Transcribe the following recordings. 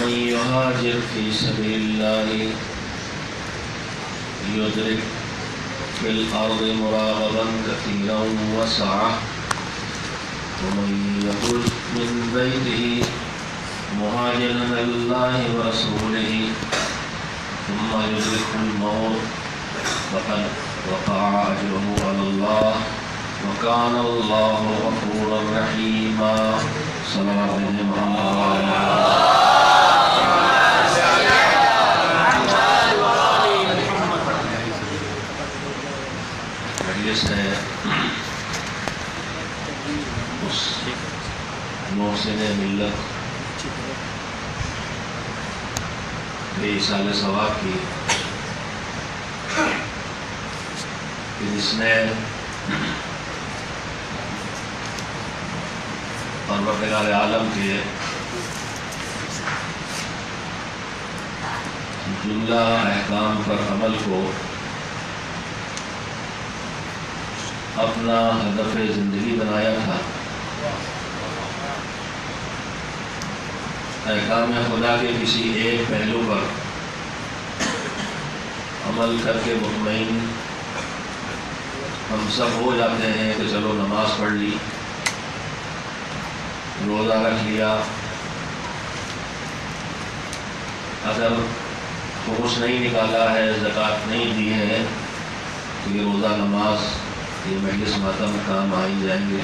ومن يهاجر في سبيل الله يدرك في الأرض مراغما كثيرا وسعة ومن يخرج من بيته مهاجرا إلى الله ورسوله ثم يدركه الموت فقد وقع أجره على الله وكان الله غفورا رحيما صلوات محمد مجلس ہے اس محسن ملت بے سال ثواب کی جس نے پروردگار عالم کے جملہ احکام پر عمل کو اپنا ہدف زندگی بنایا تھا، احکام خدا کے کسی ایک پہلو پر عمل کر کے مطمئن ہم سب ہو جاتے ہیں کہ چلو نماز پڑھ لی، روزہ رکھ لیا، اگر خمس نہیں نکالا ہے، زکوٰۃ نہیں دی ہے تو یہ روزہ نماز یہ مجلس ماتم کام آ ہی جائیں گے۔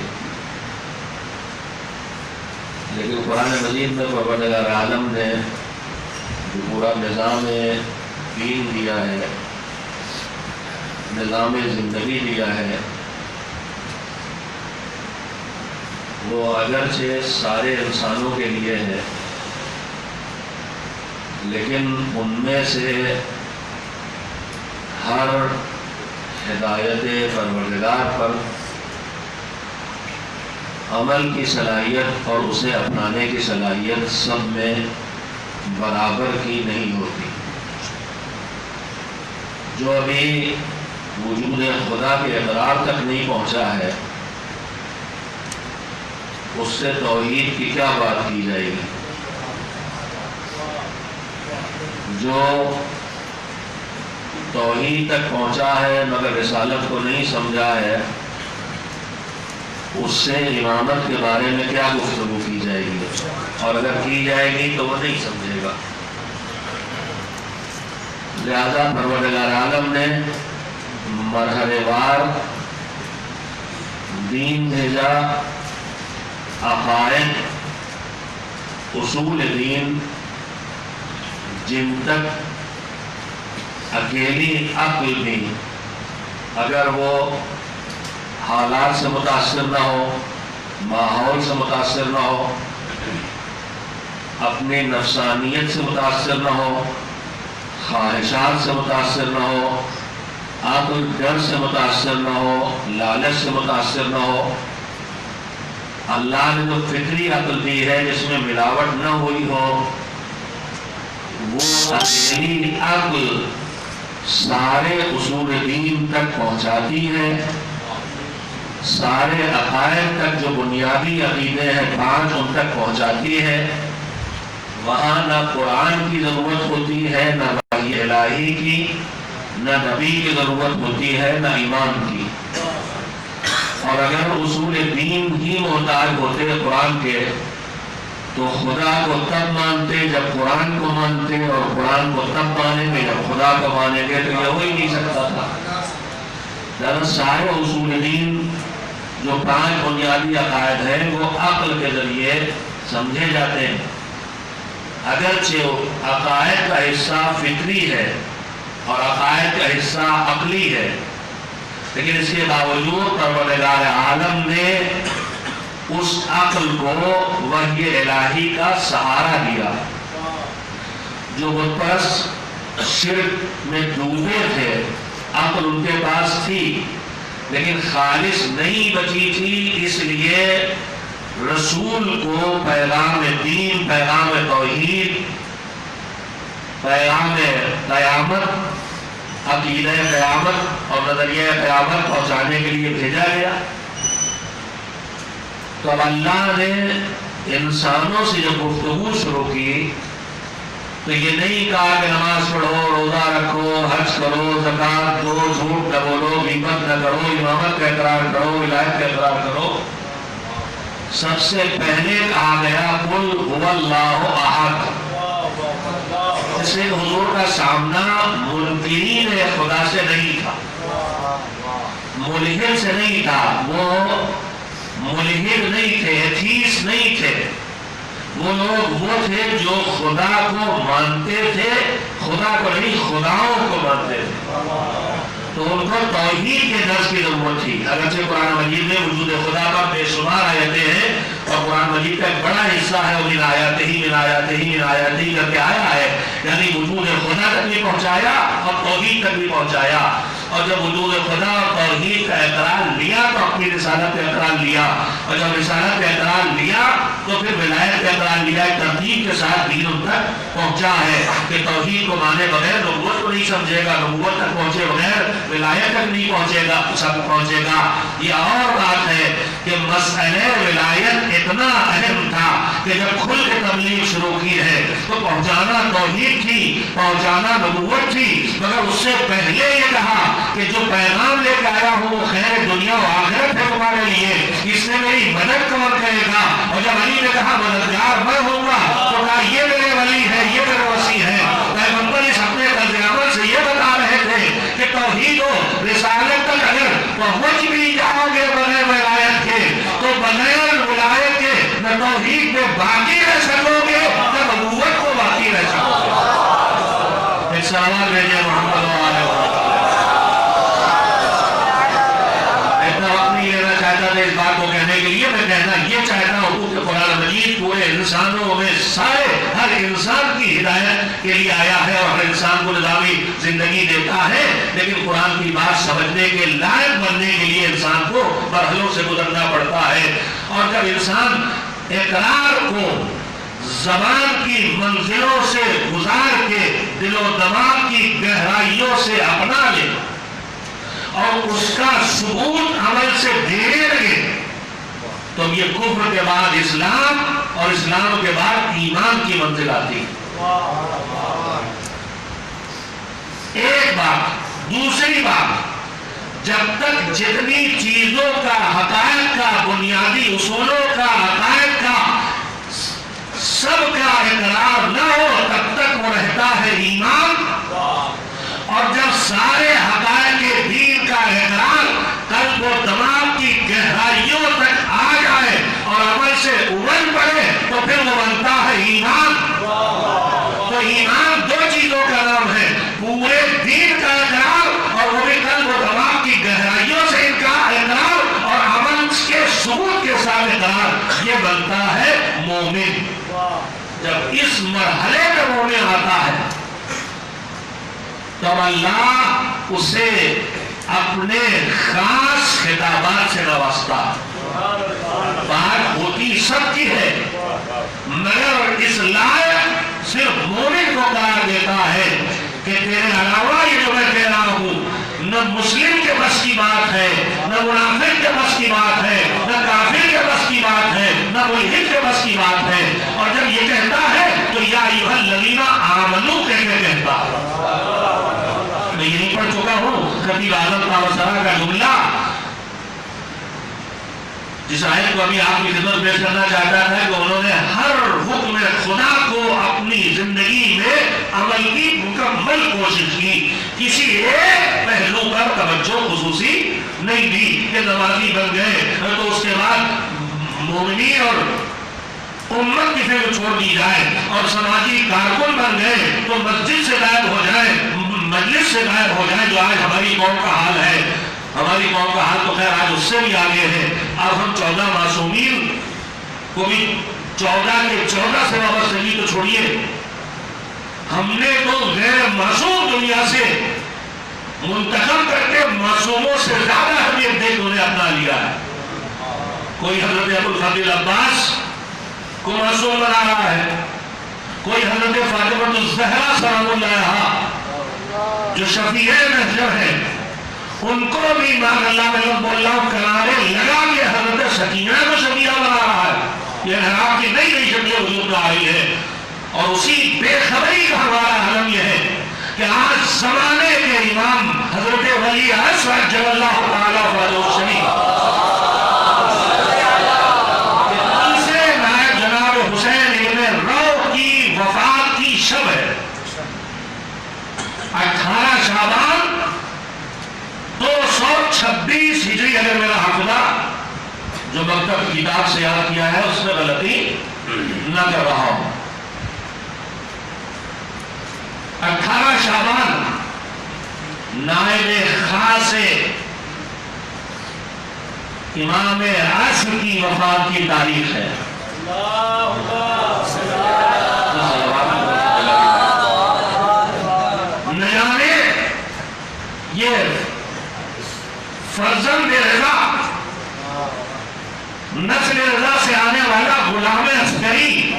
لیکن قرآن مجید میں پروردگار عالم نے جو پورا نظام دین دیا ہے، نظام زندگی دیا ہے، وہ اگرچہ سارے انسانوں کے لیے ہے، لیکن ان میں سے ہر ہدایت پروردگار پر عمل کی صلاحیت اور اسے اپنانے کی صلاحیت سب میں برابر کی نہیں ہوتی۔ جو ابھی وجود خدا کے اقرار تک نہیں پہنچا ہے، اس سے توحید کی کیا بات کی جائے گی؟ جو توحید تک پہنچا ہے مگر رسالت کو نہیں سمجھا ہے، اس سے امامت کے بارے میں کیا گفتگو کی جائے گی؟ اور اگر کی جائے گی تو وہ نہیں سمجھے گا۔ لہذا پروردگار عالم نے مرحلے وار دین بھیجا، عقائد، اصول دین، جن تک اکیلی عقل بھی اگر وہ حالات سے متاثر نہ ہو، ماحول سے متاثر نہ ہو، اپنی نفسانیت سے متاثر نہ ہو، خواہشات سے متاثر نہ ہو، عقل ڈر سے متاثر نہ ہو، لالچ سے متاثر نہ ہو، اللہ نے جو فطری عقل دی ہے جس میں ملاوٹ نہ ہوئی ہو، وہ اکیلی عقل سارے اصول دین تک پہنچاتی ہے، سارے عقائد تک جو بنیادی عقیدے ہیں 5 ان تک پہنچاتی ہے۔ وہاں نہ قرآن کی ضرورت ہوتی ہے، نہ وحی الہی کی، نہ نبی کی ضرورت ہوتی ہے، نہ ایمان کی۔ اور اگر اصول دین ہی محتاج ہوتے قرآن کے تو خدا کو تب مانتے جب قرآن کو مانتے، اور قرآن کو تب مانیں گے جب خدا کو مانیں گے، تو یہ ہو ہی نہیں سکتا تھا۔ لیکن سارے اصول دین جو 5 بنیادی عقائد ہیں وہ عقل کے ذریعے سمجھے جاتے ہیں۔ اگرچہ عقائد کا حصہ فطری ہے اور عقائد کا حصہ عقلی ہے، لیکن اس کے باوجود پروردگار عالم نے اس عقل کو وحی الہی کا سہارا دیا۔ جو بت پرست شرک میں ڈوبے تھے، عقل ان کے پاس تھی لیکن خالص نہیں بچی تھی، اس لیے رسول کو پیغام دین، پیغام توحید، پیغام قیامت، عقیدہ قیامت اور نظریہ قیامت پہنچانے کے لیے بھیجا گیا۔ تو اب اللہ نے انسانوں سے جب گفتگو شروع کی تو یہ نہیں کہا کہ نماز پڑھو، روزہ رکھو، حج کرو، زکات دو، جھوٹ نہ بولو، غیبت نہ کرو، امامت کا اقرار کرو، ولایت کا اقرار کرو۔ سب سے پہلے کہا گیا قل هو اللہ احد۔ اس لیے حضور کا سامنا منکرین خدا سے نہیں تھا، ملحد سے نہیں تھا۔ وہ ملحد نہیں تھے، ایتھیسٹ نہیں تھے، وہ لوگ وہ تھے جو خدا کو مانتے تھے، خدا کو نہیں خداؤں کو مانتے تھے۔ تو ان کو توحید کے درس کی ضرورت تھی۔ اگرچہ قرآن مجید میں وجود خدا پر بے شمار آیتیں ہیں، اور قرآن مجید کا ایک بڑا حصہ ہے من آیاتہ کر کے آیا ہے، یعنی وجود خدا تک بھی پہنچایا اور توحید تک بھی پہنچایا۔ اور جب وجود خدا اور توحید کا اقرار لیا تو اپنی رسالت کا اقرار لیا، اور جب رسالت کا اقرار لیا تو پھر ولایت کا اقرار لیا۔ ترتیب کے ساتھ دین ان تک پہنچا ہے کہ توحید کو مانے بغیر نبوت کو نہیں سمجھے گا، نبوت تک پہنچے بغیر ولایت تک نہیں پہنچے گا۔ یہ اور بات ہے کہ مسئلہ ولایت اتنا اہم تھا کہ جب کھل کے تبلیغ شروع کی ہے تو پہنچانا توحید تھی، پہنچانا نبوت تھی، مگر اس سے پہلے یہ کہا کہ جو پیغام لے کے آیا ہوں وہ خیر دنیا و آخرت ہے تمہارے لیے، اس نے میری مدد کون کرے گا؟ اور جب علی نے کہا مددگار میں ہوں گا تو کہا یہ میرے ولی ہے، یہ میرے وسیع ہے۔ پیغمبر اس اپنے طرز عمل سے یہ بتا رہے تھے کہ توحید و رسالت تک اگر پہنچ بھی جاؤ گے بغیر ولایت کے تو بغیر ولایت کے نہ توحید میں باقی رہ سکو گے نہ نبوت کو باقی رہ سکو گے۔ ایک سوال بھیجے محمد والے اس بات کو کہنے کے لیے میں کہنا یہ چاہتا ہوں کہ قرآن مجید پورے انسانوں میں سارے ہر انسان کی ہدایت کے لیے آیا ہے اور ہر انسان کو نظامی زندگی دیتا ہے، لیکن قرآن کی بات سمجھنے کے لائق بننے کے لیے انسان کو مرحلوں سے گزرنا پڑتا ہے۔ اور جب انسان اقرار کو زبان کی منزلوں سے گزار کے دل و دماغ کی گہرائیوں سے اپنا لے اور اس کا ثبوت عمل سے دینے لگے تو یہ کفر کے بعد اسلام اور اسلام کے بعد ایمان کی منزل آتی۔ ایک بات۔ دوسری بات، جب تک جتنی چیزوں کا حقائق کا بنیادی اصولوں کا حقائق کا سب کا اقرار نہ ہو تب تک وہ رہتا ہے ایمان، اور جب سارے حقائق دین کا اقرار قلب و دماغ کی گہرائیوں تک آ جائے اور عمل سے ابل پڑے تو پھر وہ بنتا ہے ایمان۔ تو ایمان دو چیزوں کا نام ہے، پورے دین کا اقرار اور وہ بھی قلب و دماغ کی گہرائیوں سے ان کا اقرار اور عمل کے ثبوت کے ساتھ اقرار، یہ بنتا ہے مومن۔ جب اس مرحلے میں مومن آتا ہے تو اللہ اسے اپنے خاص خطابات سے نوازتا۔ بات ہوتی سب کی ہے مگر اس لائق صرف مومن کو قرار دیتا ہے کہ تیرے علاوہ یہ جو میں کہہ رہا ہوں نہ مسلم کے بس کی بات ہے، نہ منافق کے بس کی بات ہے، نہ کافر کے بس کی بات ہے، نہ ملحد کے بس کی بات ہے۔ اور جب یہ کہتا ہے تو یا ایھا الذین آمنوا کہہ کے کہتا ہے۔ میں یہ نہیں پڑھ چکا ہوں خطیب اعظم طاہر کا جملہ جس آیت کو ابھی آپ کی خدمت پیش کرنا چاہتا تھا کہ انہوں نے ہر حکم خدا کو اپنی زندگی میں عمل کی مکمل کوشش کی، کسی ایک پہلو پر توجہ خصوصی نہیں دی کہ نمازی بن گئے تو اس کے بعد مومنین اور امت کی فکر چھوڑ دی جائے، اور سماجی کارکن بن گئے تو مسجد سے غائب ہو جائے، مجلس سے غائب ہو جائے، جو آج ہماری قوم کا حال ہے۔ ہماری قوم کا حال تو خیر آج اس سے بھی آگے ہے۔ اب ہم 14 معصومین کو بھی 14 کے 14 سے وابستگی تو چھوڑیے، ہم نے تو غیر معصوم دنیا سے منتخب کر کے معصوموں سے زیادہ اہمیت دے کے انہیں اپنا لیا ہے۔ کوئی حضرت ابوالفضل عباس کو معصوم بنا رہا ہے، کوئی حضرت فاطمہ الزہرا سلام اللہ علیہا جو شفیع محشر ہے ان کو بھی مان اللہ میں بول رہا ہوں کنارے لگا کے حضرت سکینہ کو شفیع بنا رہا ہے۔ یہ حرام کی نئی نئی شکلیں وجود میں آئی ہے۔ اور اسی بے خبری کا ہمارا عالم یہ ہے کہ آج زمانے کے امام حضرت ولی اصغر رضی اللہ تعالیٰ عنہ شریف تیسرے نائب جناب حسین ابن رو کی وفات کی شب ہے 18 شعبان 226 ہجری، اگر میرا حافظہ جو مکتب کتاب سے یاد کیا ہے اس میں غلطی نہ کر رہا ہوں، 18 شعبان نائب خاص امام عصر کی وفات کی تاریخ ہے۔ نہ جانے یہ فرزند رضا، نسل رضا سے آنے والا غلام عسکری،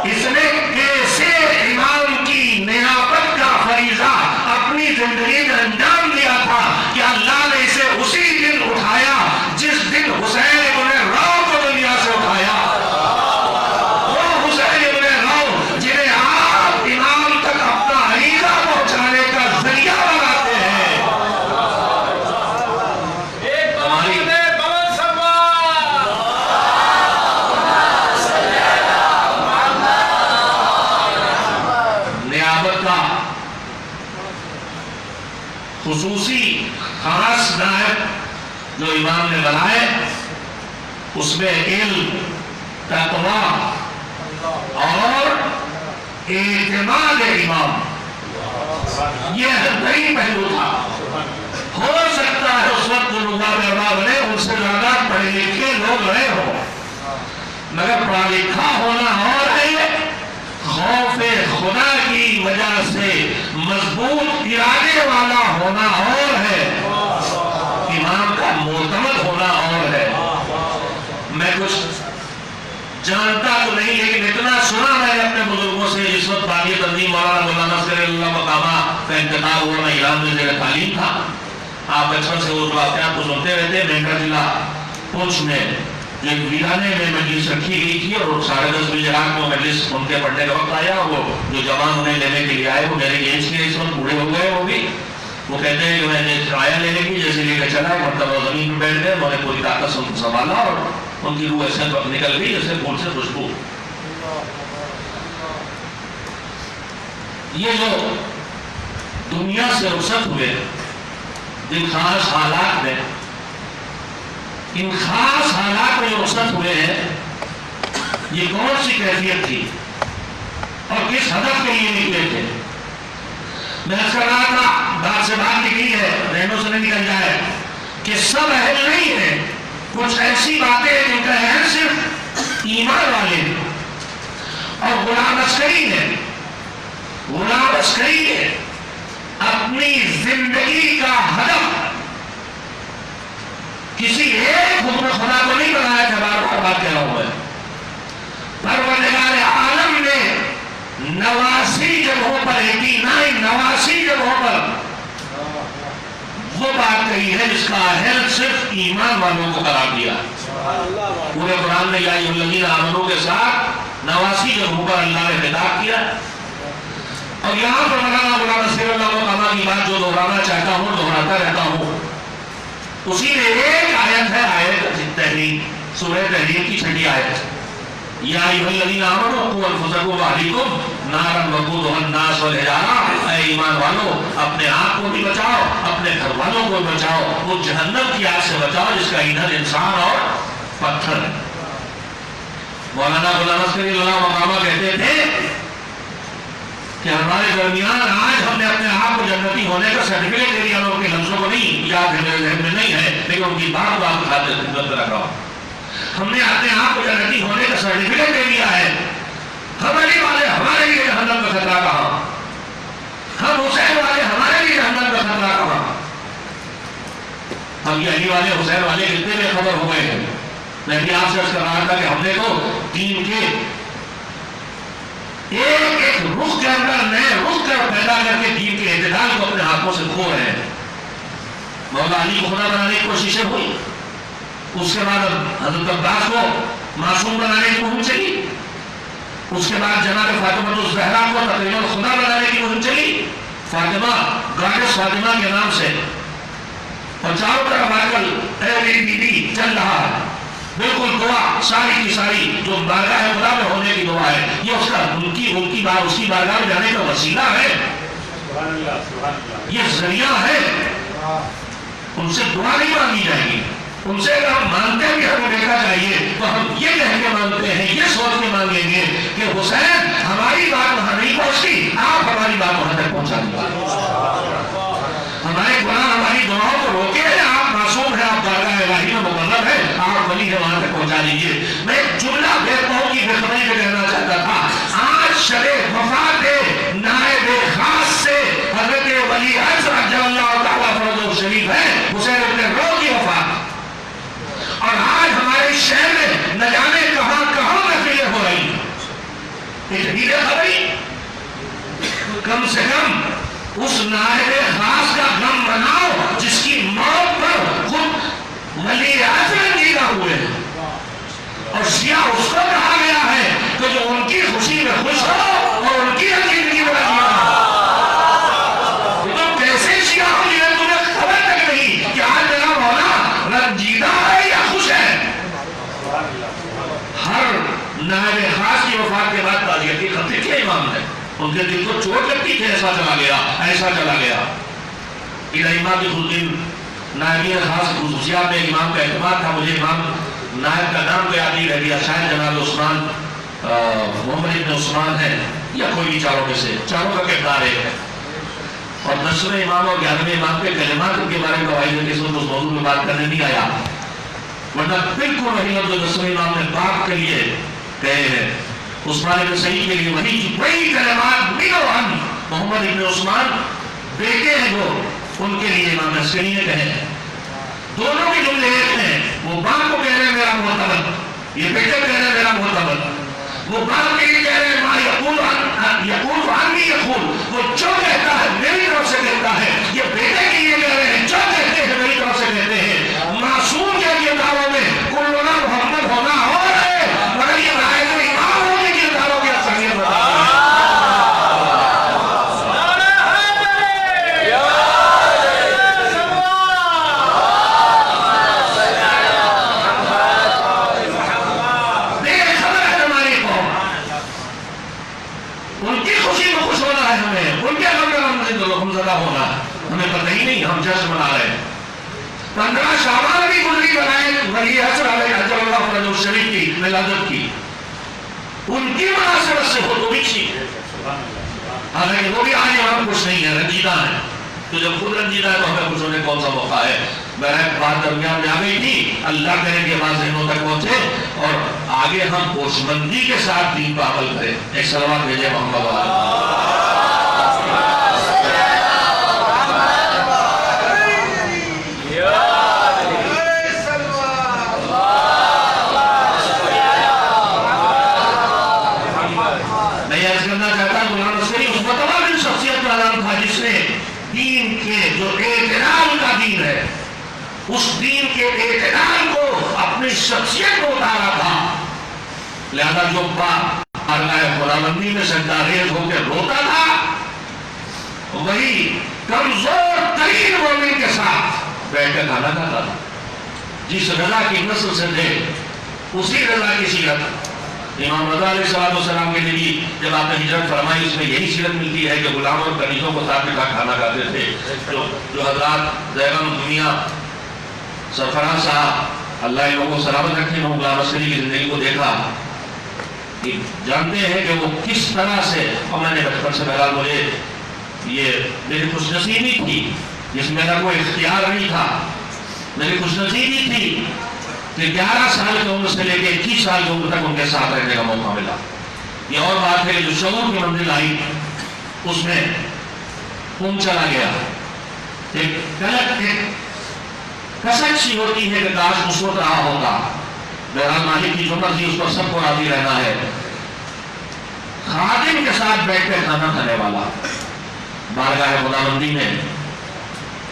اس نے کیسے امام کی نیابت کا فریضہ اپنی زندگی میں انجام دیا تھا کہ اللہ نے اسے اسی دن اٹھایا جس دن حسین ابن رو کو دنیا سے اٹھایا۔ وہ حسین ابن رو جنہیں آپ امام تک اپنا عقیدہ پہنچانے کا ذریعہ بناتے ہیں۔ خصوصی خاص نائب جو امام نے بنائے اس میں علم، تقوی اور اعتماد امام، یہ بہترین پہلو تھا۔ ہو سکتا ہے اس وقت جو نواب ارباب نے ان سے زیادہ پڑھے لکھے لوگ رہے ہو، مگر پڑھا لکھا ہونا اور ہے، خوف خدا کی وجہ سے مضبوط ارادے والا ہونا اور ہے، امام کا معتمد ہونا اور ہے۔ میں کچھ جانتا تو نہیں لیکن اتنا سنا میں نے اپنے بزرگوں سے، جس وقت باقی تنظیم مولانا نصر اللہ مقامہ کا انتقال ہوا، میں ایران میں زیر تعلیم تھا۔ آپ بچپن سے وہ واقعات کو سنتے رہتے۔ مینکا ضلع پونچھ میں ایک ویرانے میں مجلس رکھی گئی تھی اور 10:30 بجے رات کو مجلس ان کے پڑھنے کا وقت آیا، اور وہ جو جوان انہیں لینے کے لیے آئے وہ میرے ایج کے اس وقت بوڑھے ہو گئے، وہ بھی وہ کہتے ہیں کہ میں نے آیا لینے کی، جیسے لے کے چلا مرتبہ زمین پہ بیٹھ گئے، میں نے پوری طاقت سے ان کو سنبھالا اور ان کی روح ایسے نکل گئی جیسے پھول سے خوشبو۔ یہ جو دنیا سے رخصت ہوئے جن خاص حالات میں، ان خاص حالات میں جو رخصت ہوئے ہیں، یہ کون سی کیفیت تھی اور کس ہدف کے لیے نکلے تھے؟ میں کر رہا تھا، بات سے بات نکلی ہے، ذہنوں سے نہیں نکل جائے کہ سب اہل نہیں ہیں، کچھ ایسی باتیں ہیں جن کا اہل صرف ایمان والے ہیں۔ اور غلام عسکری نے اپنی زندگی کا ہدف کسی ایک حکم خدا کو نہیں بنایا تھا، بار بار بات کہہ رہا ہوں میں۔ پروردگار عالم نے 89 جگہوں پر 89 جگہوں پر وہ بات کہی ہے جس کا اہل صرف ایمان والوں کو قرار دیا۔ پورے قرآن نے یا ایھا الذین آمنوا کے ساتھ 89 جگہوں پر اللہ نے خطاب کیا، اور یہاں پر مولانا نصیر اللہ مقامہ کی بات جو دہرانا چاہتا ہوں، دہراتا رہتا ہوں، اسی میں ایک آیت ہے، آیت تحریم، سورہ تحریم کی 6 آیت، یا ایھا الذین آمنوا قوا انفسکم واہلیکم نارا وقودھا الناس والحجارہ، اے ایمان والو اپنے آپ کو بھی بچاؤ، اپنے گھر والوں کو بھی بچاؤ، وہ جہنم کی آگ سے بچاؤ جس کا ایندھن انسان اور پتھر ہے۔ مولانا غلام عسکری اللہ مقامہ کہتے تھے کہ ہمارے درمیان آج ہم نے اپنے آپ کو جنتی ہونے کا سرٹیفکیٹ دے دیا، ان کے لفظوں کو نہیں یاد ہے، میرے ذہن میں نہیں ہے، لیکن ان کی بات کو آپ کے خاطر خدمت میں رکھ رہا ہوں۔ ہم نے اپنے آپ کو جنتی ہونے کا سرٹیفکیٹ دے دیا ہے، ہم علی والے ہمارے لیے جہنم کا خطرہ کہاں، ہم حسین والے ہمارے لیے جہنم کا خطرہ کہاں۔ ہم یہ علی والے حسین والے کتنے بے خبر ہو گئے ہیں۔ میں بھی آپ سے عرض کر رہا تھا کہ ہم نے تو دین کے ایک رخ کے اندر نئے رخ پیدا کر کے دین کے اعتدال کو اپنے ہاتھوں سے کھو رہے ہیں۔ مولا علی کو خدا بنانے کی کوششیں ہوئی، اس کے بعد حضرت عباس کو معصوم بنانے کی مہم چلی، اس کے بعد جناب فاطمہ الزہرا کو تقریباً خدا بنانے کی مہم چلی، فاطمہ گاڈس فاطمہ کے نام سے، اور چاروں طرف آج کل اے میری بیوی چل رہا ہے، بالکل دعا ساری کی ساری جو بارگاہ خدا میں ہونے کی دعا ہے، یہ اس کا اس کی بارگاہ میں جانے کا وسیلہ ہے، یہ ذریعہ ہے۔ ان سے دعا نہیں مانگی جائے گی، ان سے اگر ہم مانتے ہیں کہ ہمیں دیکھا چاہیے تو ہم یہ کہہ کے مانگتے ہیں، یہ سوچ کے مانگیں گے کہ حسین ہماری بات وہاں نہیں پہنچتی، آپ ہماری بات وہاں تک پہنچا دیجیے، ہمارے گناہ ہماری دعاؤں کو روکے ہیں، آپ معصوم ہیں، آپ بارگاہ الہی میں مقرب ہیں، آپ ولی ہے وہاں تک پہنچا دیجیے۔ میں ایک جملہ بے پاؤں کی بے خبری میں کہنا چاہتا تھا، آج شب وفات نائب خاص سے حضرت ولی عصر عجل اللہ تعالیٰ فرجہ شریف ہے حسین ابن رو کی وفات، اور آج ہمارے شہر میں نہ جانے کہاں کہاں محفلیں ہو رہی ہیں۔ ایک خبری کم سے کم اس نائب خاص کا غم مناؤ جس کی موت پر خود ولی عصر جیتا ہوئے ہیں، اور شیعہ اس کو کہا گیا ہے کہ جو ان کی خوشی میں خوش ہو اور ان کی عقیدگی میں رضا ہو۔ تو کیسے شیعہ ہو جنہیں تمہیں خبر تک نہیں کہ آج میرا مولا رنجیدہ ہے یا خوش ہے؟ ہر نائب خاص کی وفات کے بعد تعزیت کے خط لکھے امام نے، ان کے دل کو چوٹ لگتی کہ ایسا چلا گیا، ایسا چلا گیا۔ امام کی خود نائب خاص خصوصیات میں امام کا اعتماد تھا، مجھے امام نائب کا نام تو یاد نہیں رہ گیا، شاید جناب عثمان محمد ابن عثمان ہے یا کوئی بھی چاروں میں سے، چاروں کا کردار ایک ہے۔ اور 10ویں امام اور 11ویں امام کے کلمات کے بارے میں گواہی دیتے ہیں، اس موضوع میں بات کرنے نہیں آیا، ورنہ بالکل وہی لفظ جو 10ویں امام نے باپ کے لیے کہے ہیں، عثمان ابن سعید کے لیے وہی کلمات منو ہم محمد ابن عثمان بیٹے ہیں جو ان کے لیے امام عسکری نے کہے ہیں، دونوں کے جملے ایک ہیں، وہ باپ کو کہہ رہے ہیں میرا معتمد، یہ بیٹے کہہ رہے ہیں میرا معتمد، وہ باپ کے لیے کہہ رہے ہیں ماں یقول عنی یقول، وہ جو کہتا ہے میری طرف سے کہتا ہے، یہ بیٹے کے لیے کہہ رہے ہیں جو کہتے ہیں میری طرف سے کہتے ہیں۔ معصوم کے کرداروں میں کلنا محمد ہونا ہو رہے مگر یہ نائب امام ہونے کے کرداروں کی افضلیت بتا ہے۔ ہونا ہمیں پتہ ہی نہیں، ہم جشن منا رہے ہیں۔ 15 شعبان بھی گزری بنائے ولی عصر علیہ عجل اللہ فرجہ شریف کی ولادت کی، ان کی مناسبت سے ہو تو بھی ٹھیک ہے، حالانکہ وہ بھی آج ہم خوش نہیں ہے، رنجیدہ ہے، تو جب خود رنجیدہ ہے تو ہمیں خوش ہونے کون سا موقع ہے؟ بہرحال بات درمیان میں آ گئی تھی، اللہ کرے کہ بات ذہنوں تک پہنچے اور آگے ہم ہوشمندی کے ساتھ دین پر عمل کریں۔ ایک صلوات بھیجے محمد والا۔ دین کے جو اعتدال کا دین ہے، اس دین کے اعتدال کو اپنی شخصیت کو اتارا تھا، لہذا جو بارگاہ خداوندی میں سجدہ ریز ہو کے روتا تھا وہی کمزور ترین مومن کے ساتھ بیٹھ کر کھانا کھاتا تھا۔ جس رضا کی نسل سے تھے اسی رضا کی سیرت امام رضا علیہ السلام کے لیے جب آپ نے ہجرت فرمائی اس میں یہی سیرت ملتی ہے کہ غلام اور کنیزوں کو ساتھ بٹھا کھانا کھاتے تھے۔ جو حضرات بیگم میاں سرفراز صاحب اللہ ان لوگوں کو سلامت رکھے، انہوں غلام عسکری کی زندگی کو دیکھا، جانتے ہیں کہ وہ کس طرح سے، اور میں نے بچپن سے بہرحال مجھے یہ میری خوش نصیبی تھی جس میں میرا کوئی اختیار نہیں تھا، میری خوش نصیبی تھی کہ 11 سال کی عمر سے لے کے 21 سال کی عمر تک ان کے ساتھ رہنے کا موقع ملا۔ یہ اور بات ہے کہ جو شعور کی منزل آئی اس میں خون چلا گیا، ایک کسک سی ہوتی ہے کہ کاش اس وقت رہا ہوگا۔ بہرحال مالک کی جو مرضی اس پر سب کو راضی رہنا ہے۔ خادم کے ساتھ بیٹھ کے کھانا کھانے والا، بارگاہ خداوندی میں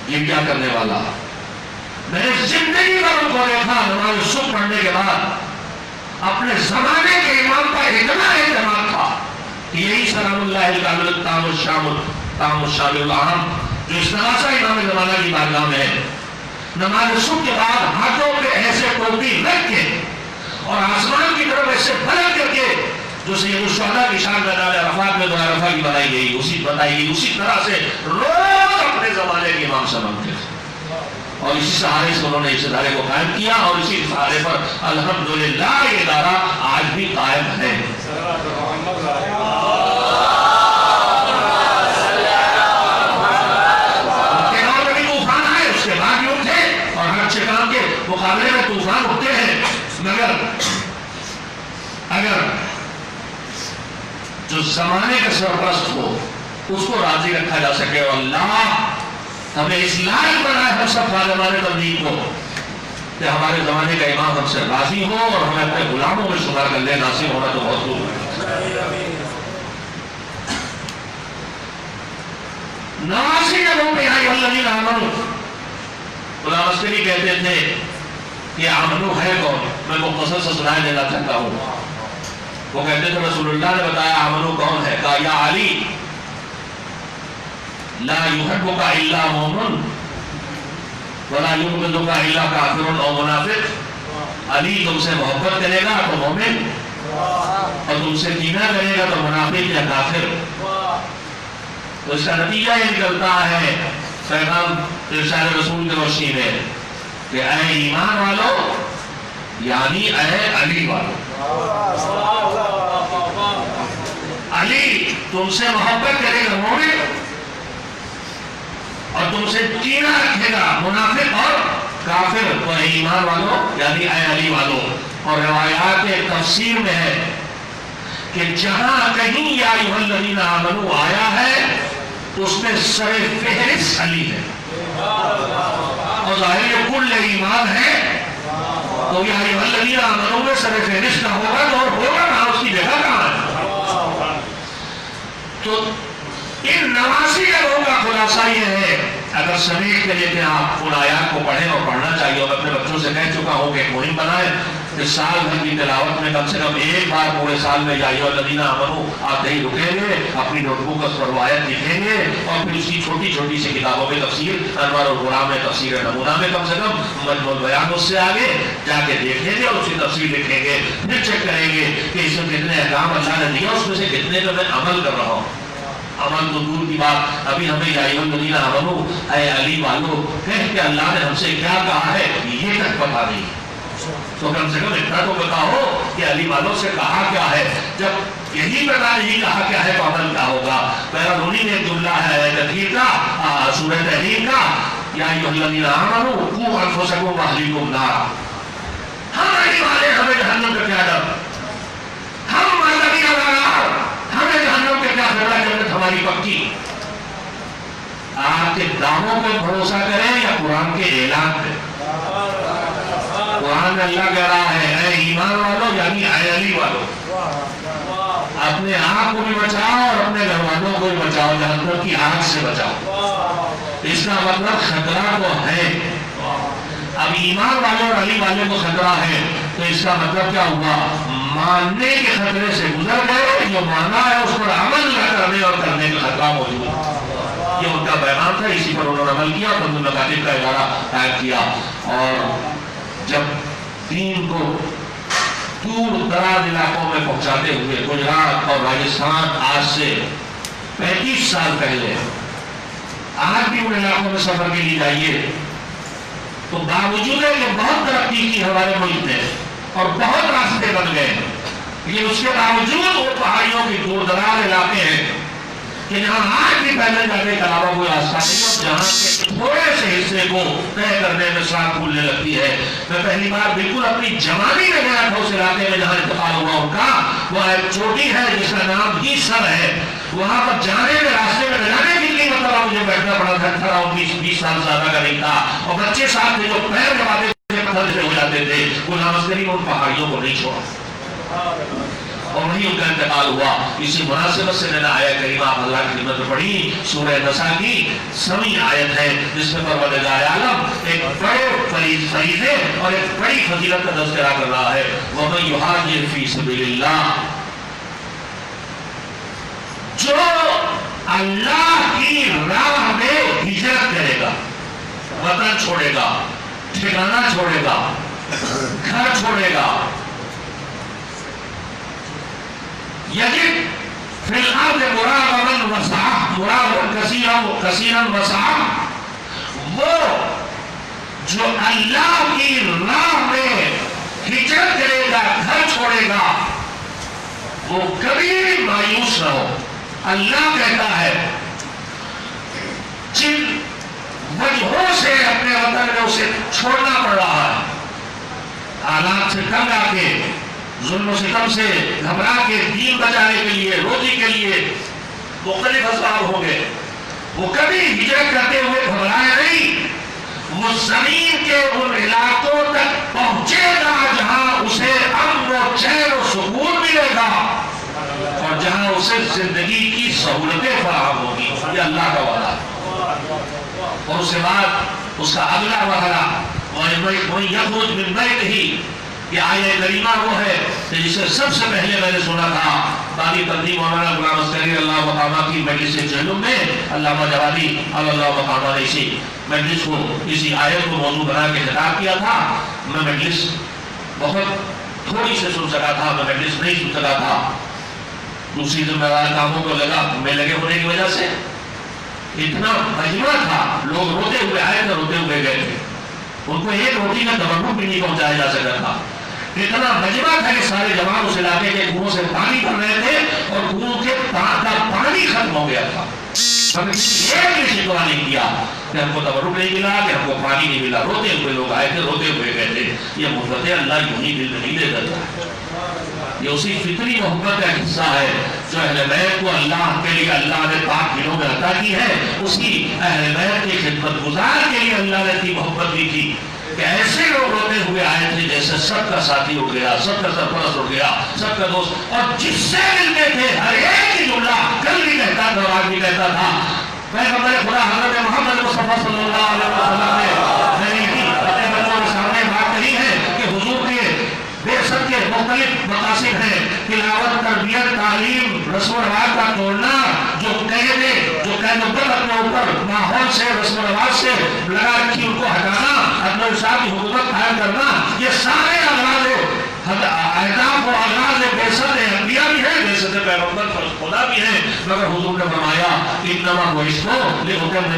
یہ کیا کرنے والا، میں نے زندگی میں ان کو دیکھا نماز صبح پڑھنے کے بعد اپنے زمانے کے امام پر اتنا اعتماد یہی سلام اللہ الکامل التام الشامل العام جو استغاثہ امام زمانہ کی بارگاہ میں ہے، نماز صبح کے بعد ہاتھوں پہ ایسے ٹوپی رکھ کے اور آسمان کی طرف ایسے پلٹ کر کے جو سید الشہداء کی شان میدان عرفات میں دعا رفع کی بتائی گئی اسی طرح سے روز اپنے زمانے کے امام سے مانگتے تھے، اور اسی سہارے سے انہوں نے اس ادارے کو قائم کیا، اور اسی سہارے پر الحمدللہ یہ ادارہ آج بھی قائم ہے۔ مقابلے میں طوفان ہوتے ہیں، مگر اگر جو زمانے کا سرپرست ہو اس کو راضی رکھا جا سکے، اور اللہ ہمیں اس لائق بنائے ہم سب خادمان تبلیغ کو کہ ہمارے زمانے کا امام ہم سے راضی ہو اور ہمیں اپنے غلاموں میں شمار کر لے، ناصر ہونا تو بہت دور ہے۔ نواسی کے لوگ میں آئی والذین آمنوا، غلام عسکری کہتے تھے کہ آمنو ہے کون؟ میں مختصر سے سنائے دینا چاہتا ہوں۔ وہ کہتے تھے رسول اللہ نے بتایا آمنو کون ہے؟ کہا یا علی لا یحبک الا مومن ولا یبغضک الا کافر او منافق، علی تم سے محبت کرے گا تو مومن، اور تم سے کینہ کرے گا تو منافق یا کافر۔ تو اس کا نتیجہ یہ نکلتا ہے پیغام ارشاد رسول کی روشنی میں کہ اے ایمان والو، یعنی اے علی والو، علی تم سے محبت کرے گا مومن، اور تم سے کینہ رکھے گا منافق اور کافر۔ تو اے ایمان والو یعنی اے علی والو۔ اور روایات تفسیر میں ہے کہ جہاں کہیں یا ایھا الذین آمنوا آیا ہے اس میں سر فہرست علی ہے، اور ظاہر یہ کل ایمان ہے، تو یا ایھا الذین آمنوا میں سر فہرست نہ ہوگا تو اور ہوگا کہاں، اس کی جگہ کہاں ہے؟ تو ان 89 لوگوں کا خلاصہ یہ ہے، اگر سمیٹ کے لیے آپ ان آیات کو پڑھیں اور پڑھنا چاہیے، اور اپنے بچوں سے کہہ چکا ہوں کہ ایک مہم بنائیں کہ سال بھر کی تلاوت میں کم سے کم ایک بار پورے سال میں یا ایھا الذین آمنوا آتے ہی رکیں گے، اپنی نوٹ بک پر روایت لکھیں گے، اور پھر اس کی چھوٹی چھوٹی سی کتابوں میں تفسیر انوار القرآن میں تفسیر نمونہ میں کم سے کم مجموع البیان اس سے آگے جا کے دیکھیں گے اور اس کی تفسیر لکھیں گے، پھر چیک کریں گے کہ اس میں کتنے احکام اللہ نے دیا، اس میں سے کتنے کا میں عمل کر رہا ہوں۔ عمل تو دور کی بات، ابھی ہمیں یا ایھا الذین آمنوا اے علی والو کہہ کہ اللہ نے ہم سے کیا کہا ہے یہ تک پتا نہیں، تو کم سے کم اتنا تو بتاؤ کہ علی والوں سے کہا کیا ہے۔ جب یہی پتا نہیں کہا کیا ہے تو عمل کیا ہوگا؟ بہرحال انہی نے جملہ ہے تذکیر کا، سورہ تحریم کا، یا ایھا الذین آمنوا قوا انفسکم واہلیکم نارا۔ ہم علی والے، ہمیں جہنم کا کیا ڈر، ہم الذین آمنوا ہمیں جہنم کے کیا خبر، جنت ہماری پکی۔ آپ کے دعووں پہ بھروسہ کریں یا قرآن کے اعلان پہ؟ قرآن میں اللہ کہہ رہا ہے اے ایمان والو یعنی اے علی والو، اپنے آپ کو بھی بچاؤ اور اپنے گھر والوں کو بھی بچاؤ، جہنم کی آگ سے بچاؤ۔ اس کا مطلب خطرہ تو ہے، اب ایمان والوں اور علی والوں کو خطرہ ہے تو اس کا مطلب کیا ہوا؟ ماننے کے خطرے سے گزر گئے، جو مانا ہے اس پر عمل نہ کرنے اور کرنے کا خطرہ موجود ہے۔ یہ ان کا پیغام تھا، اسی پر انہوں نے عمل کیا، بند المکاتب کا ادارہ قائم کیا، اور جب دین کو دور دراز علاقوں میں پہنچاتے ہوئے گجرات اور راجستھان آج سے 35 سال پہلے، آج بھی ان علاقوں میں سفر کے لیے جائیے تو باوجود ہے کہ بہت ترقی کی ہمارے ملک نے اور بہت راستے بن گئے، لیکن اس کے باوجود وہ پہاڑیوں کے دور دراز علاقے ہیں کہ جہاں آج بھی پہلے جانے کے علاوہ کوئی راستہ نہیں، اور جہاں کے تھوڑے سے حصے کو طے کرنے میں سانس پھولنے لگتی ہے۔ میں پہلی بار بالکل اپنی جوانی میں گیا تھا اس علاقے میں جہاں انتقال ہوا ان کا، وہ ایک چوٹی ہے جس کا نام ہی سر ہے، وہاں پر جانے میں راستے میں جانے کے لیے مطلب مجھے بیٹھنا پڑا تھا، 18-19-20 سال زیادہ کا نہیں تھا، اور بچے ساتھ تھے جو پیر دباتے تھے پتھر سے ہو جاتے تھے۔ غلام عسکری نے ان پہاڑیوں کو نہیں چھوڑا اور وہیں ان کا انتقال ہوا۔ اسی مناسبت سے میں نے آیت کریمہ آپ اللہ کی خدمت میں پڑھی، سورہ نساء کی 7ویں آیت ہے، جس میں پروردگار عالم ایک بڑے فریضے اور ایک بڑی فضیلت کا تذکرہ کر رہا ہے۔ وَمَن يُهَاجِرْ فِي سَبِيلِ اللَّهِ جو اللہ کی راہ میں ہجرت کرے گا، وطن چھوڑے گا، ٹھکانہ چھوڑے گا، گھر چھوڑے گا، یجد فی الارض مراغما وسعا، مراغما کثیرا وسعا، وہ جو اللہ کی راہ میں ہجرت کرے گا، گھر چھوڑے گا، وہ کبھی مایوس نہ ہو۔ اللہ کہتا ہے جن وجہوں سے اپنے وطن میں اسے چھوڑنا پڑ رہا ہے، حالات سے تنگ آ کے، ظلم و ستم سے گھبرا کے، دین بچانے کے لیے، روزی کے لیے مختلف اسباب ہوں گے، وہ کبھی ہجرت کرتے ہوئے گھبرائے نہیں، وہ زمین کے ان علاقوں تک پہنچے گا جہاں اسے امن و چین و سکون ملے گا اور جہاں اسے زندگی کی سہولتیں فراہم ہوگی۔ یہ اللہ کا وعدہ ہے۔ اور اس کے بعد اس کا اگلا مرحلہ وَمَن يَخْرُجْ مِن بَيْتِهِ، یہ آیہ کریمہ وہ ہے کہ جسے سب سے پہلے میں نے سنا تھا بانی تقدیم مولانا غلام عسکری اللہ مقامہ کی مجلس جہلم میں، علامہ جوادی اللہ مقامہ نے اسی مجلس کو، اسی آیت کو موضوع بنا کے خطاب کیا تھا۔ میں مجلس بہت تھوڑی سے سن سکا تھا، میں مجلس نہیں سن سکا تھا، دوسری ذمہ دار کاموں کو میں لگے ہونے کی وجہ سے اتنا مجمع تھا، لوگ روتے ہوئے آئے تھے، روتے ہوئے گئے تھے، ان کو ایک روٹی کا تبرک بھی نہیں پہنچایا جا سکا تھا۔ اتنا مجمع تھا کہ سارے جوان اس علاقے کے کنویں سے پانی بھر رہے تھے اور کنویں کے پانی ختم ہو گیا تھا۔ ہم نے ایک بھی شکوہ نہیں کیا کہ ہم کو تبرک نہیں ملا، کہ ہم کو پانی نہیں ملا، روتے ہوئے لوگ آئے تھے، روتے ہوئے گئے تھے۔ یہ محبت اللہ یوں ہی دل میں نہیں دے دیتا ہے، یہ اسی فطری محبت کا حصہ ہے جو اہل بیت کو اللہ کے لیے اللہ نے پاک دلوں میں عطا کی ہے۔ اسی اہل بیت کی خدمت گزار کے لیے اللہ نے اتنی محبت بھی کی کہ ایسے لوگ روتے ہوئے آئے تھے جیسے سب کا ساتھی ہو گیا، سب کا سرپرست ہو گیا، سب کا دوست، اور جس سے ملتے تھے ہر ایک کی جملہ کل بھی کہتا تھا اور آج بھی کہتا تھا، پیغمبر خدا حضرت محمد مصطفیٰ صلی اللہ علیہ وسلم نے اپنے بچوں کے سامنے بات کہی ہے کہ حضور کے بعثت کے مختلف مقاصد ہیں، تلاوت، تربیت، تعلیم، رسم و رواج کا توڑنا، جو قید و بند اپنے اوپر ماحول سے، رسم و رواج سے لگا رکھی ان کو ہٹانا، اپنے حساب کی حکومت قائم کرنا، یہ سارے اہداف و اغراض بعثت انبیاء بھی ہیں، بعثت پیغمبر خدا بھی ہیں، مگر حضور نے فرمایا انما بعثت لاتمم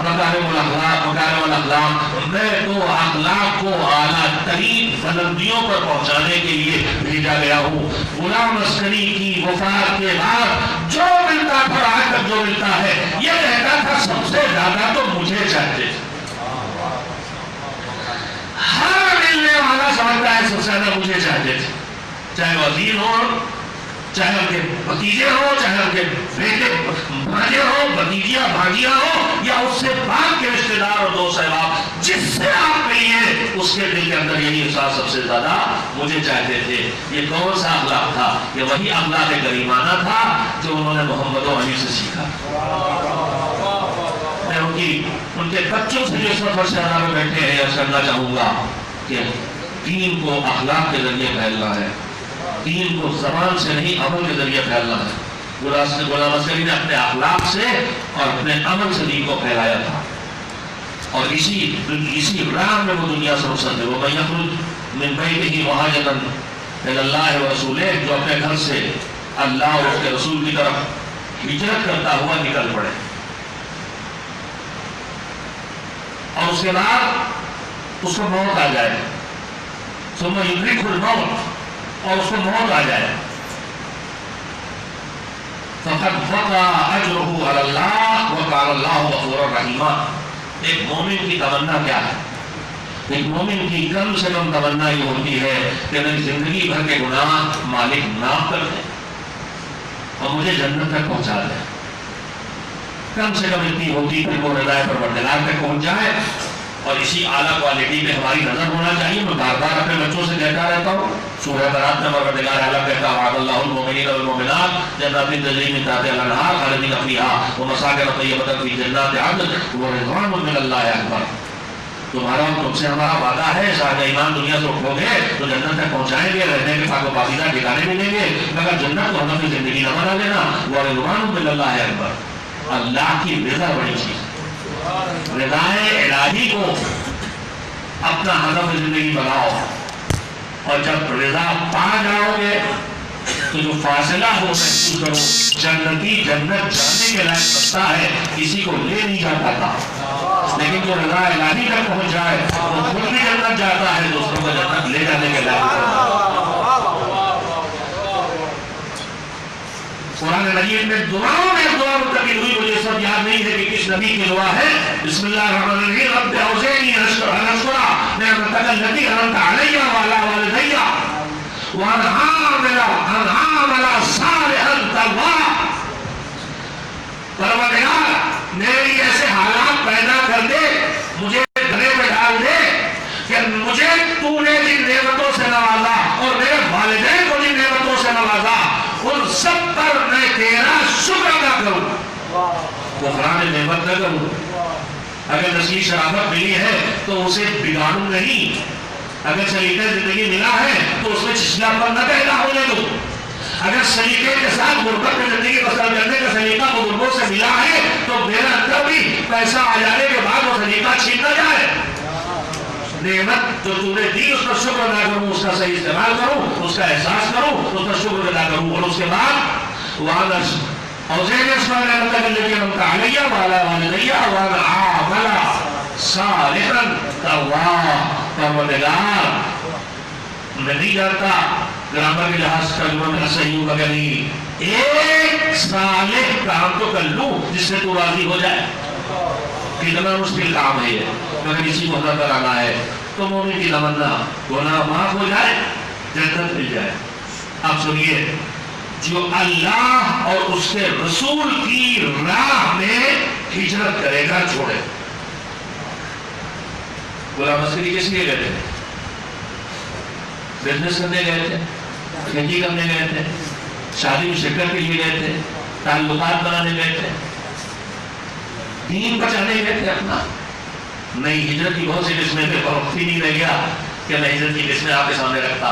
مکارم الاخلاق، میں تو اخلاق کو اعلیٰ ترین بلندیوں پر پہنچانے کے لیے بھیجا گیا ہوں۔ غلام عسکری کی وفات کے بعد جو ملتا تھا، آج تک جو ملتا ہے، یہ کہتا تھا سب سے زیادہ تو مجھے چاہتے تھے۔ ہر ملنے والا سمجھتا ہے سب سے زیادہ مجھے چاہتے تھے، چاہے وزیر ہو، چاہے ان کے بھتیجے ہو، چاہے ان کے بیٹے بھانجے ہو، بھتیجیاں بھانجیاں ہو، یا اس سے بعد کے رشتے دار اور دوست احباب، جس سے آپ ملیے اس کے دل کے اندر یہی احساس سب سے زیادہ مجھے چاہتے تھے۔ یہ کون سا اخلاق تھا؟ یہ وہی اخلاق کریمانہ تھا جو انہوں نے محمد و علی سے سیکھا۔ میں ان کے بچوں سے جو اس وقت فرشانہ میں بیٹھے ہیں عرض کرنا چاہوں گا کہ دین کو اخلاق کے ذریعے پھیلنا ہے، دین کو زبان سے نہیں عمل کے ذریعے پھیلنا ہے۔ غلام عسکری نے اپنے اخلاق سے اور اپنے عمل سے دین کو پھیلایا تھا، اور اسی راہ میں وہ دنیا سے رخصت ہے۔ وَمَن يَخْرُجْ مِن بَيْتِهِ مُهَاجِرًا إِلَى اللَّهِ وَرَسُولِهِ، جو اپنے گھر سے اللہ اور اس کے رسول کی طرف ہجرت کرتا ہوا نکل پڑے، اور اس کے بعد اس کو موت آ جائے، ثم يدركه الموت، اور اس کو موت آ جائے، فقد وقع اجره على الله وكان الله غفورا رحيما۔ ایک مومن کی تمنا کیا ہے؟ ایک مومن کی کم سے کم تمنا یہ ہوتی ہے کہ میری زندگی بھر کے گناہ مالک معاف کر دے اور مجھے جنت تک پہنچا دے۔ کم سے کم اتنی ہوتی کہ وہ رضائے پروردگار تک پہنچ جائے، اور اسی اعلیٰ کوالٹی پہ ہماری نظر ہونا چاہیے۔ میں بار بار اپنے بچوں سے کہتا رہتا ہوں، سورہ برات میں پروردگار اعلیٰ کہتا ہے وعد اللہ المؤمنین والمؤمنات جنات تجری من تحتها الانہار خالدین فیہا ومساکن طیبۃ فی جنات عدن ورضوان من اللہ اکبر۔ تمہارا اور تم سے ہمارا وعدہ ہے، صاحب ایمان دنیا سے اٹھو گے تو جنت تک پہنچائیں گے، رہنے کے پاک و پاکیزہ ٹھکانے ملیں گے، مگر جنت کو ہم اپنی زندگی نہ بنا لینا۔ وَرِضْوَانٌ مِّنَ اللَّهِ اکبر، اللہ کی رضا بڑی چیز، رضائے الہی کو اپنا ہدف زندگی بناؤ، اور جب رضا پا جاؤ گے تو جو فاصلہ ہو محسوس کرو، جنتی جنت جانے کے لائق بنتا ہے، کسی کو لے نہیں جا پاتا، لیکن جو رضا الہی تک پہنچ جائے وہ خود بھی جنت جاتا ہے، دوسروں کو جنت لے جانے کے لائق بنتا ہے۔ قرآن مجید میں دعاؤں میں دعا منتقل ہوئی، مجھے سب یاد نہیں ہے کہ کس نبی کی دعا ہے۔ بسم اللہ الرحمن الرحیم، رب اوزعنی ان اشکر نعمتک التی انعمت علی وعلی والدی وان اعمل صالحا ترضاه۔ پروردگار میری ایسے حالات پیدا کر دے، مجھے گھرے میں ڈال دے کہ مجھے تو نے جن نعمتوں سے نوازا اور میرے والدین کو جن نعمتوں سے نوازا، ان سب پر میں تیرا شکر ادا کروں، کفران نعمت نہ کروں۔ اگر نسلی شرافت ملی ہے تو اسے بگاڑوں نہیں، اگر سلیقہ زندگی ملا ہے تو اس میں چھچلا پر نہ پیدا ہونے دو، اگر سلیقے کے ساتھ غربت میں زندگی بسر کرنے کا سلیقہ بزرگوں سے ملا ہے تو میرا اندر بھی پیسہ آ جانے کے بعد وہ سلیقہ چھین نہ جائے۔ نعمت جو تو نے دی اس پر شکر ادا کروں، اس کا صحیح استعمال کروں، اس کا احساس کروں، اس پر شکر ادا کروں، اور اس کے بعد اوزعنی اشکر نعمتک التی انعمت علی وعلی والدی وان اعمل صالحا ترضاه۔ پروردگار میں نہیں جانتا گرامر کے لحاظ کا جملہ صحیح ہوگا کہ نہیں، ایک صالح کام تو کر لوں جس سے تو راضی ہو جائے۔ کتنا مشکل کام ہے یہ، مگر اسی کو اللہ کرانا ہے تو مومن کی تمنا گناہ معاف ہو جائے، جنت مل جائے۔ اب سنیے، جو اللہ اور اس کے رسول کی راہ میں ہجرت کرے گا، چھوڑے، غلام عسکری کس لیے گئے تھے؟ بزنس کرنے گئے تھے، کھیتی کرنے گئے تھے، شادی میں شرکت کے لیے گئے تھے، تعلقات بنانے گئے تھے، دین بچانے گئے تھے اپنا؟ نہیں، ہجرت کی بہت سی قسمیں تھے، وقت ہی نہیں رہ گیا کہ میں ہجرت کی قسمیں آپ کے سامنے رکھتا۔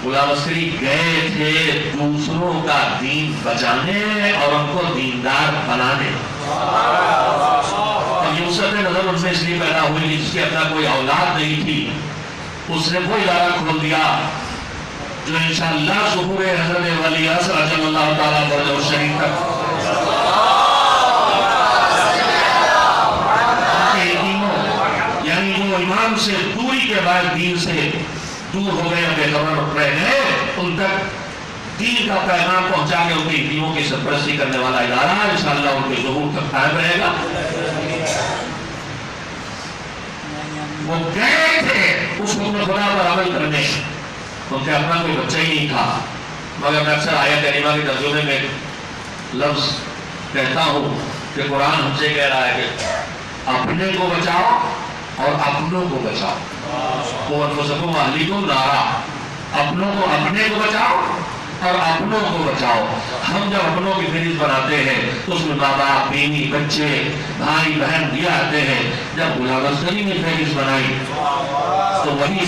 غلام عسکری گئے تھے دوسروں کا دین بچانے اور ان کو دیندار بنانے۔ اور یہ وسعت نظر ان میں اس لیے پیدا ہوئی کہ جس کی اپنا کوئی اولاد نہیں تھی، اس نے وہ ادارہ کھول دیا جو انشاءاللہ ظہور حضرت ولی عصر عجل اللہ تعالیٰ فرج و شریف تک یعنی جو ایمان سے دوری کے بعد دین سے دور ہو گئے، بے خبر رہ گئے، ان تک دین کا پیغام پہنچا کے ان کی یتیموں کی سرپرستی کرنے والا ادارہ انشاءاللہ ان کے ظہور تک قائم رہے گا۔ وہ گئے تھے اس حکم خدا پر عمل کرنے، ان کے اپنا کوئی بچہ ہی نہیں تھا، مگر میں اکثر آیت کریمہ کے ترجمے میں لفظ کہتا ہوں کہ قرآن ہم سے کہہ رہا ہے کہ اپنے کو بچاؤ اور اپنوں کو بچاؤ، وہ انفسکم واہلیکم نارا، اپنوں کو اپنے کو بچاؤ اور اپنوں کو بچاؤ۔ ہم جب اپنوں کی فہرست بناتے ہیں تو اس میں ماں باپ، بیوی، بچے، بھائی بہن یہ آتے ہیں۔ جب غلام عسکری نے فہرست بنائی تو وہی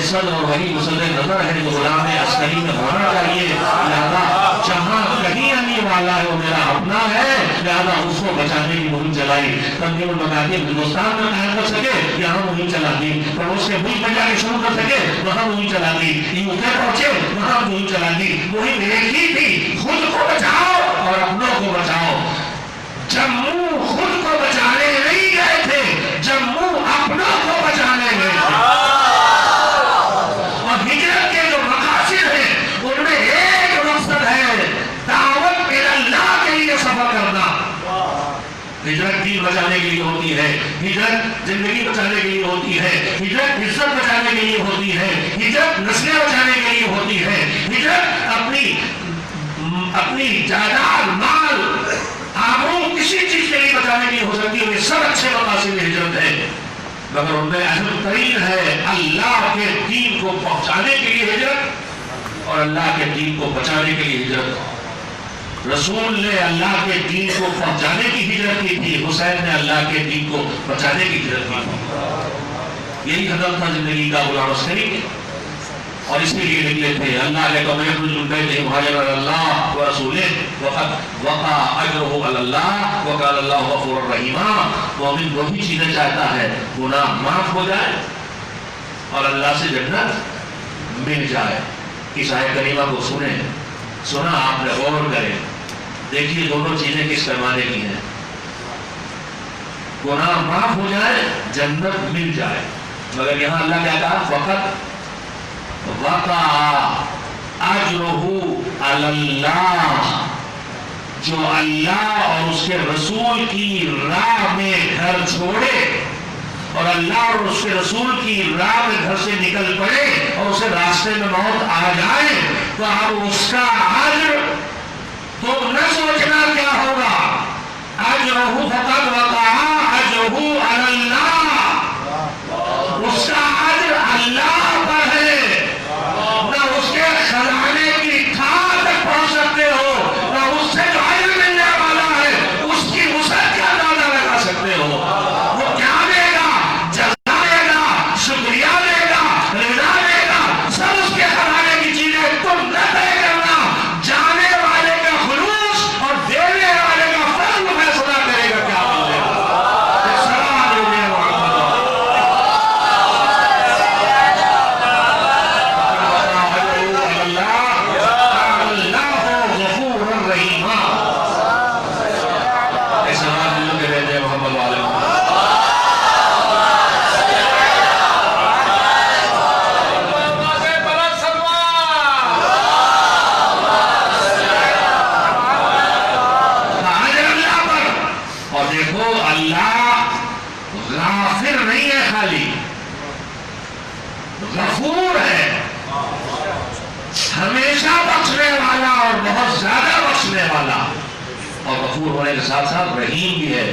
صد اور وہی مسد نظر ہے جو غلام عسکری میں ہونا چاہیے، لہذا جہاں کہیں آنے والا ہے وہ میرا اپنا ہے، لہذا اس کو بچانے کی مہم چلائی۔ تنظیم المکاتب ہندوستان میں قائم کر سکے یہاں مہم چلا دی، پڑوس کے ملک میں جا کے شروع کر سکے وہاں مہم چلا دی، یو کے پہنچے وہاں مہم چلا دی۔ مہم ایک ہی تھی، خود کو بچاؤ اور اپنوں کو بچاؤ۔ جموں خود کو بچانے نہیں گئے تھے، جموں اپنوں کو بچانے گئے تھے۔ اور ہجرت کے جو مقاصد ہیں ان میں ایک مقصد ہے دعوت اللہ کے لیے سفر کرنا۔ ہجرت دین بچانے کے لیے ہوتی ہے، ہجرت زندگی بچانے کے لیے ہوتی ہے، ہجرت عزت بچانے کے لیے ہوتی ہے، ہجرت نسلیں بچانے کے لیے ہوتی ہے، ہجرت اپنی جائیداد، مال، آبرو کسی چیز کے لیے بچانے کے لیے ہو سکتی ہے۔ یہ سب اچھے مقاصد ہجرت ہے، مگر ان میں اہم ترین ہے اللہ کے دین کو پہنچانے کے لیے ہجرت اور اللہ کے دین کو بچانے کے لیے ہجرت۔ رسول نے اللہ کے دین کو پہنچانے کی ہجرت کی تھی، حسین نے اللہ کے دین کو بچانے کی ہجرت کی تھی۔ یہی ہدف تھا زندگی کا غلام عسکری کے، اور اسی لیے نکلے تھے۔ اللہ نے کہا یخرج من بیتہ مہاجرا الی اللہ ورسولہ وقد وقع اجرہ علی اللہ وکان اللہ غفورا رحیما۔ مومن وہی چیزیں چاہتا ہے، گناہ معاف ہو جائے اور اللہ سے جنت مل جائے۔ اس آیت کریمہ کو سنا آپ نے، غور کریں، دیکھیے دونوں چیزیں کس پیمانے کی ہیں۔ گناہ معاف ہو جائے، جنت مل جائے، مگر یہاں اللہ کیا کہا؟ فقط وقع اجرہ علی اللہ، جو اللہ اور اس کے رسول کی راہ میں گھر چھوڑے اور اللہ اور اس کے رسول کی راہ میں گھر سے نکل پڑے اور اسے راستے میں موت آ جائے تو اب اس کا اجر تو نہ سوچنا کیا ہوگا۔ اجرہ فقط وقع اجرہ علی اللہ، اس کا اجر اللہ پر ہے، نہ اس کے خزانے کی کھاد تک پہنچ سکتے ہو، نہ اس سے جو اجر ملنے والا ہے اس کی وسعت کا اندازہ لگا سکتے ہو۔ وہ کیا دے گا؟ جزا دے گا، شکریہ دے گا، رضا دے گا، سب اس کے خزانے کی چیزیں تم نہ طے کرنا۔ جانے والے کا خلوص اور دینے والے کا فضل فیصلہ کرے گا کیا ملے گا۔ سلام علیکم غفور ہے، ہمیشہ بخشنے والا اور بہت زیادہ بخشنے والا، اور غفور ہونے کے ساتھ ساتھ رحیم بھی ہے۔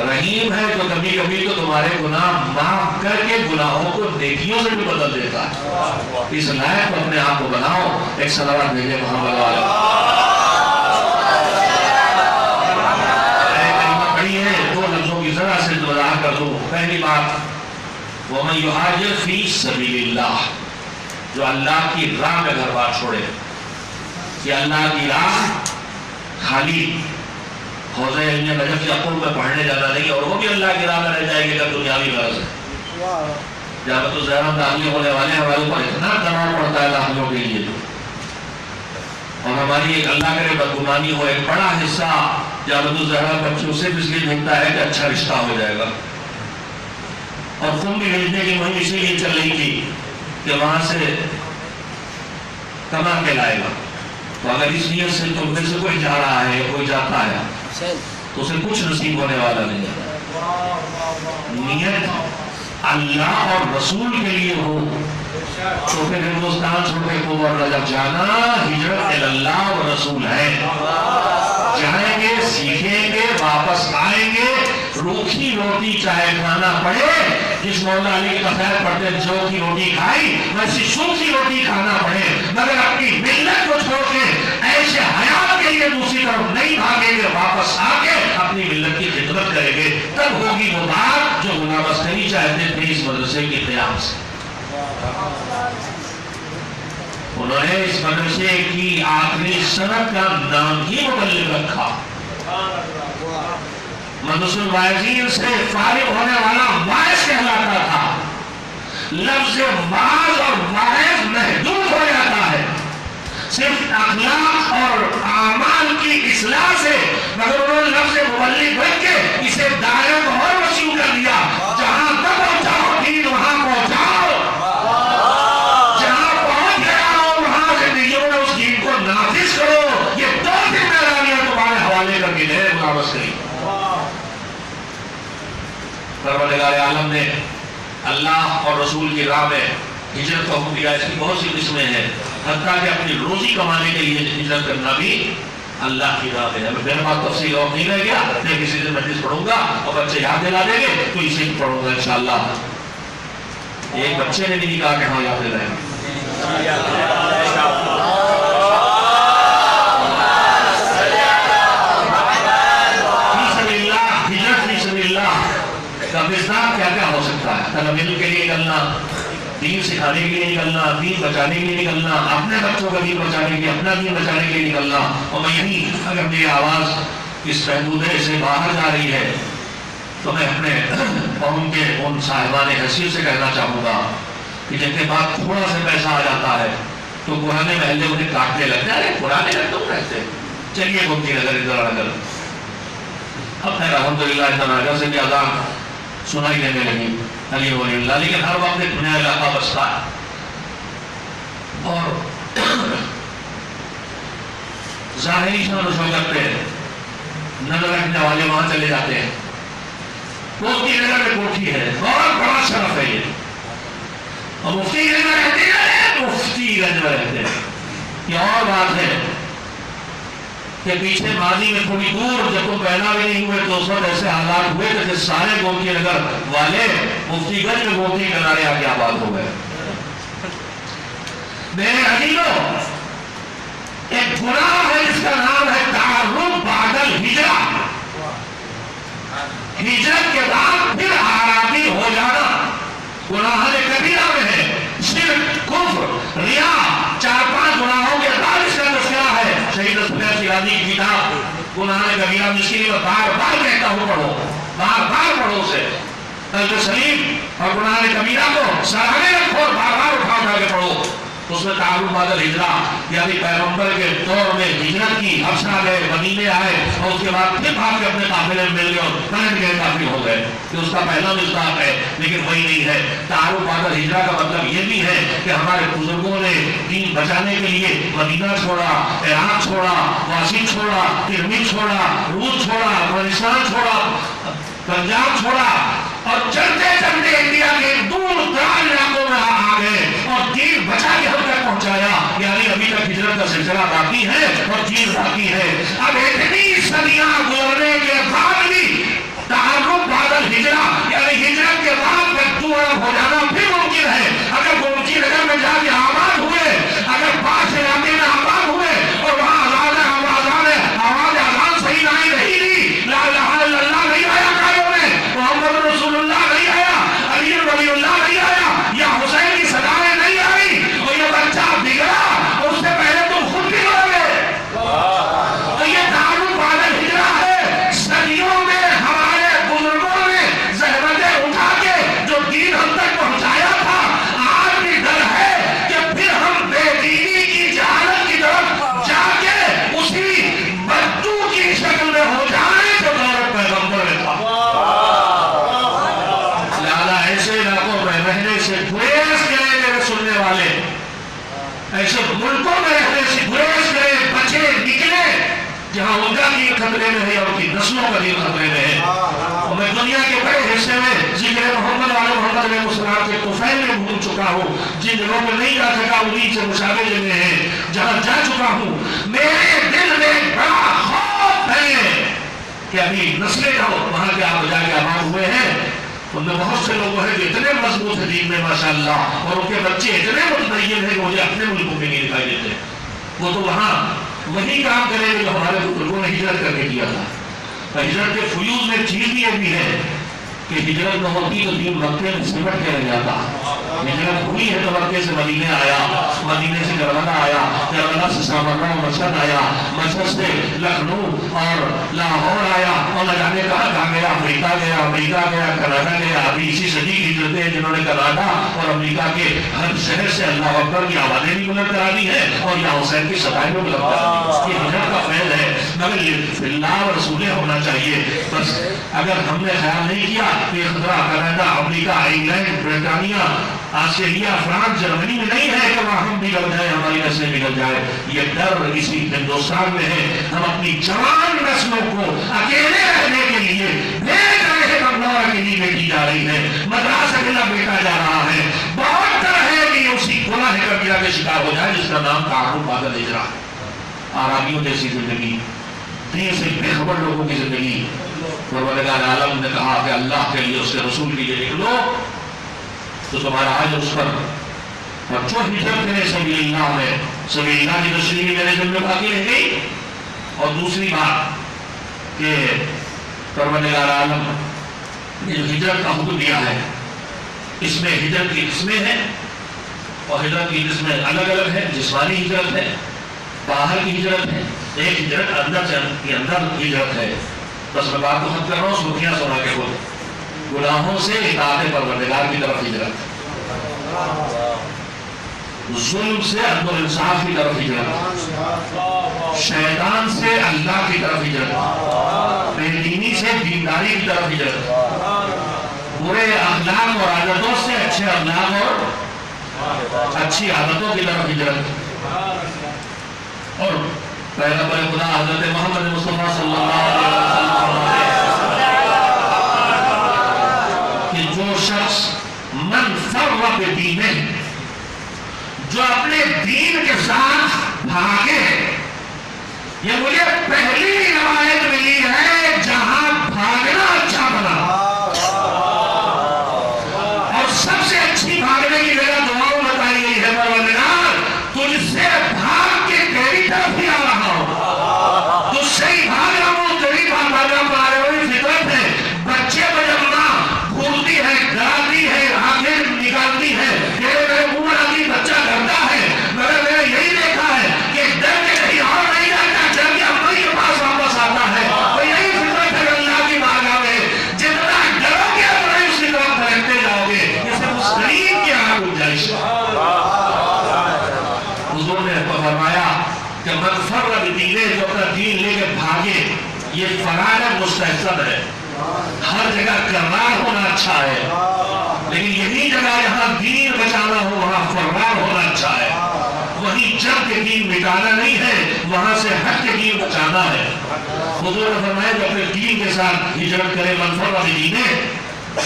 رحیم ہے تو کبھی کبھی تو تمہارے گناہ معاف کر کے گناہوں کو نیکیوں سے بھی بدل دیتا ہے۔ اس لائق اپنے آپ کو بناؤ۔ ایک صلوات بھیجے محمد والے۔ کلمہ پڑھی ہے، دو لفظوں کی ذرا سے وضاحت کر دوں۔ پہلی بات، وَمَن يُهَاجِرْ فِي سَبِيلِ اللَّهِ، جو اللہ کی راہ میں گھر بار چھوڑے۔ کہ اللہ کی راہ خالی حوضہ علم نجف یعقوب میں پڑھنے جانا نہیں، اور وہ بھی اللہ کی راہ میں رہ جائے گی اگر دنیاوی غرض ہے۔ جامعۃ الزہرا داخل ہونے والے ہمارے اوپر اتنا دباؤ پڑتا ہے داخلوں کے لیے، اور ہماری ایک اللہ کرے بدگمانی ہو، ایک بڑا حصہ جامعۃ الزہرا بچوں سے اس لیے ملتا ہے کہ اچھا رشتہ ہو جائے گا، اور خون بھی بھیجنے کی مہم اسی لیے چل رہی تھی کہ وہاں سے کما کے لائے گا۔ تو اگر اس نیت سے تم میں سے کوئی جا رہا ہے، کوئی جاتا ہے، تو اسے کچھ نصیب ہونے والا نہیں ہے۔ نیت اللہ اور رسول کے لیے ہو تو پھر ہندوستان چھوڑے کو اور رجب جانا ہجرت اللہ و رسول ہے۔ جائیں گے، سیکھیں گے، واپس آئیں گے، روکھی روٹی چاہے کھانا پڑے، جس مولا علی کی قصائد پڑھتے جو کی روٹی کھائی ویسی سوکھی روٹی کھانا پڑے، مگر اپنی ملت کو چھوڑ کے ایسے حیات کے لیے دوسری طرف نہیں بھاگیں گے، واپس آ کے اپنی ملت کی خدمت کریں گے، تب ہوگی وہ بات جو غلام عسکری چاہتے تھے اس مدرسے کے قیام سے۔ انہوں نے اس مدرسے کی آخری سنت کا نام ہی مبلغ رکھا۔ مدرس الواعظین سے فارغ ہونے والا واعظ کہلاتا تھا۔ لفظ واعظ اور واعظ محدود ہو جاتا ہے صرف اخلاق اور اعمال کی اصلاح سے، مگر انہوں نے لفظ مبلغ رکھ کے اسے دائرے کو اور وسیع کر دیا۔ جہاں تک پہنچاؤ دین وہاں پہنچاؤ، جہاں پہنچ گیا ہو وہاں زندگیوں میں اس دین کو نافذ کرو۔ یہ دو ذمہ داریاں تمہارے حوالے کر کے لے غلام عسکری۔ پروردگار عالم نے اللہ اور رسول کی راہ میں ہجرت کا حکم دیا۔ اس کی بہت سی قسمیں ہیں، حتیٰ کہ اپنی روزی کمانے کے لیے ہجرت کرنا بھی اللہ کی راہ میں ہے۔ میرے پاس تفصیل اور نہیں رہ گیا، میں کسی دن مجلس پڑھوں گا اور بچے یاد دلا دیں گے تو اسے ہی پڑھوں گا انشاءاللہ۔ ایک بچے نے بھی نہیں کہا کہ ہاں یاد دلائیں گے۔ طلب علم کے لیے نکلنا، دین سکھانے کے لیے نکلنا، دین بچانے کے لیے نکلنا، اپنے بچوں کا دین بچانے کے لیے، اپنا دین بچانے کے لیے نکلنا. اور میں یہی اگر میری آواز اس محدودے سے باہر جا رہی ہے تو میں اپنے قوم کے ان صاحبان حیثیت سے کہنا چاہوں گا کہ جن کے بعد تھوڑا سا پیسہ آ جاتا ہے تو پرانے محلے انہیں کاٹنے لگتے ہیں. ارے پرانے گھر تم رہتے، چلیے گومتی نگر ادھر اگر. اب خیر الحمدللہ اتنا نگر سے بھی اذان سنائی دینے لگی علی ولی اللہ، لیکن ہر وقت ایک نیا علاقہ بستا ہے. اور ظاہری شان و شوکت پہ نظر رکھنے والے وہاں چلے جاتے ہیں. مفتی نگر میں کوٹھی ہے، بہت بڑا شرف ہے یہ. اور مفتی گنج میں رہتے ہیں، مفتی گنج میں رہتے ہیں. یہ اور بات ہے کہ پیچھے ماضی میں تھوڑی دور جب تم پیدا بھی نہیں ہوئے تو اس وقت ایسے حالات ہوئے کہ سارے گومتی نگر والے مفتی گنج میں گومتی کنارے آ کے آباد ہو گئے. میرے عزیزوں، ایک گناہ ہے جس کا نام ہے تعرف بعد الہجرہ. ہجرت کے بعد پھر آرابی ہو جانا گناہ کبیرہ میں ہے. شرک، کفر، ریا، 4-5 گناہوں کے بعد اس کا تذکرہ ہے. شہید اسماعیل شیرازی کی کتاب گناہ کبیرہ میں، اس کے لیے میں بار بار کہتا ہوں پڑھو، بار بار پڑھو اسے. قلب سلیم اور گناہ کبیرہ کو سرانے رکھو اور بار بار اٹھا کے پڑھو. اس میں تعارف بعد الہجرہ یعنی پیغمبر کے دور میں ہجرت کی، حبشہ گئے، مدینے آئے اور اس کے بعد پھر بھاگ کے اپنے قافلے میں مل گئے اور پلٹ گئے، کافر ہو گئے. کہ اس کا پہلا مصداق ہے، لیکن وہی نہیں ہے. تعارف بعد الہجرہ کا مطلب یہ بھی ہے کہ ہمارے بزرگوں نے دین بچانے کے لیے مدینہ چھوڑا، عراق چھوڑا، واسط چھوڑا، کرمک چھوڑا، روس چھوڑا، افغانستان چھوڑا، پنجاب چھوڑا اور چلتے چلتے انڈیا کے دور دراز علاقوں میں آ گئے اور دین بچا کے ہم تک پہنچایا. یعنی ابھی تک ہجرت کا سلسلہ باقی ہے اور دین باقی ہے. اب اتنی صدیاں گزرنے کے بعد بھی تعارف بعد الہجرہ یعنی ہجرت کے بعد تو ہو جانا پھر ممکن ہے. اگر گومتی نگر میں جا کے آباد ہوئے، اگر پاس علاقے میں آباد ہوئے اور وہاں آواز اذان صحیح نہیں رہی، لا الہ الا اللہ نہیں آیا کانوں میں، محمد رسول اللہ نہیں آیا، علی ولی اللہ نہیں آیا، یا حسین کی صدایں نہیں آئی اور یہ بچہ بگڑا اور اس سے پہلے تم خود بگڑو گے. تو یہ تعارف بعد الہجرہ ہے. صدیوں میں ہمارے بزرگوں نے زحمتیں اٹھا کے جو دین ہم تک پہنچایا تھا، آج بھی ڈر ہے کہ پھر ہم بے دینی کی جہالت کی طرف جا کے اسی بدو کی شکل میں ہو جائیں جو دور پیغمبر میں تھا. لہذا ایسے علاقوں میں رہنے سے گریز کریں میرے سننے والے، ایسے ملکوں میں رہنے سے گریز کریں، بچے نکلے جہاں ان کا دین خطرے میں ہے اور ان کی نسلوں کا دین خطرے میں ہے. اور میں دنیا کے بڑے حصے میں ذکر محمد والے محمد علیہ السلام کے طفیل میں گھوم چکا ہوں. جن جگہوں پہ نہیں جا سکا انہیں سے مشابہ جگہیں ہیں جہاں جا چکا ہوں. میرے دل میں بڑا خوف ہے کہ ابھی نسلیں جو وہاں کے آپ جا کے آباد ہوئے ہیں ان میں بہت سے لوگ ہیں جو اتنے مضبوط ہیں دین میں ماشاءاللہ، اور ان کے بچے اتنے متدین ہیں کہ مجھے اپنے ملکوں میں نہیں دکھائی دیتے. وہ تو وہاں وہی کام کریں گے جو ہمارے بزرگوں نے ہجرت کر کے کیا تھا. ہجرت کے فیوز میں چیز بھی یہ بھی ہے کہ ہجرت نہ ہوتی تو دین مکے میں سمٹ کے رہ جاتا. ہجرت ہوئی ہے تو مکے سے مدینے آیا، مدینے سے کربلا آیا، کربلا سے سامرا و مشہد آیا، مشہد سے لکھنؤ اور لاہور آیا اور نہ جانے کہاں کہاں گیا، امریکہ گیا، کینیڈا گیا. ابھی اسی صدی کی ہجرتیں ہیں جنہوں نے کینیڈا اور امریکہ کے ہر شہر سے اللہ اکبر کی آوازیں بھی بلند کرا دی ہیں اور یہاں حسین کی ستائیں بھی بلند کرا دی. یہ ہجرت کا فیض ہے، مگر یہ اللہ و رسول ہونا چاہیے. بس اگر ہم نے خیال نہیں کیا کہ یہ خطرہ کینیڈا، امریکہ، انگلینڈ، برطانیہ، آسٹریلیا، فرانس، جرمنی میں نہیں ہے کہ وہاں ہم بگڑ جائیں، ہماری نسلیں بگڑ جائیں. یہ ڈر اسی ہندوستان میں ہے. ہم اپنی جوان نسلوں کو اکیلے رہنے کے لیے بھیج رہے ہیں. بنگلور اکیلی بیٹی جا رہی ہے، مدراس اکیلا بیٹا جا رہا ہے. بہت ڈر ہے کہ یہ اسی گناہ کبیرہ کے شکار ہو جائے جس کا نام تعارف بعد الہجرہ. آرابیوں جیسی زندگی، دین سے بے خبر لوگوں کی زندگی. پروردگار عالم نے کہا کہ اللہ کے لیے اس کے رسول کے لیے نکلو تو تمہارا آج اس پر اور جو ہجرت کرے سبیل اللہ میں، سبیل اللہ کی تشریح میرے دل میں باقی رہ گئی. اور دوسری بات کہ پروردگار عالم نے جو ہجرت کا حکم دیا ہے اس میں ہجرت کی قسمیں ہیں، اور ہجرت کی قسمیں الگ الگ ہیں. جسمانی ہجرت ہے، باہر کی ہجرت ہے، ایک ہجرت اندر سے اندر ہجرت ہے. بس میں بات کو ختم کر رہا ہوں، سرخیاں سنا کے خود. گناہوں سے اطاعت پروردگار کی طرف ہجرت، ظلم سے عدل و انصاف کی طرف ہجرت، شیطان سے اللہ کی طرف ہجرت، بے دینی سے دینداری کی طرف ہجرت، برے اخلاق اور عادتوں سے اچھے اخلاق اور اچھی عادتوں کی طرف ہجرت. اور پیغمبر خدا حضرت محمد مصطفیٰ صلی اللہ علیہ وسلم کہ جو شخص من فرّ بدینہ، جو اپنے دین کے ساتھ بھاگے. یہ مجھے پہلی روایت ملی ہے جہاں بھاگنا اچھا بنا، اور سب سے اچھی بھاگنے کی جگہ دعاؤں بتائی گئی ہے. پروردگار تجھ سے بھاگ کے تیری طرف ہی آ رہا ہوں، تجھ سے ہی بھاگ رہا ہوں، تیری بھاگنا پارے ہوئی فطرت ہے. بچے کو جب ماں پھولتی ہے، ڈالتی ہے، آنکھیں نکالتی ہے، میرے منہ آتی بچہ کرتا ہے. مگر میں نے یہی دیکھا ہے کہ ڈر کے کہیں اور نہیں جاتا، ڈر کے اپنے کے پاس واپس آتا ہے. اور یہی فطرت ہے اللہ کی بارگاہ میں، جتنا ڈرو گے اتنا اس کی طرف بھٹکتے جاؤ گے. اس سے مسلم کی آگ گنجائش. حضور نے فرمایا کہ من فرّ بدینہ، جو اپنا دین لے کے بھاگے. یہ فرار مستحسن ہے، ہر جگہ کرار ہونا اچھا ہے، لیکن یہی جگہ جہاں دین بچانا ہو وہاں فرار ہونا اچھا ہے. وہیں جب کے دین مٹانا نہیں ہے، وہاں سے ہٹ کے دین بچانا ہے. حضور نے فرمایا کہ اپنے دین کے ساتھ ہجرت کرے. من فرّ بدینہ،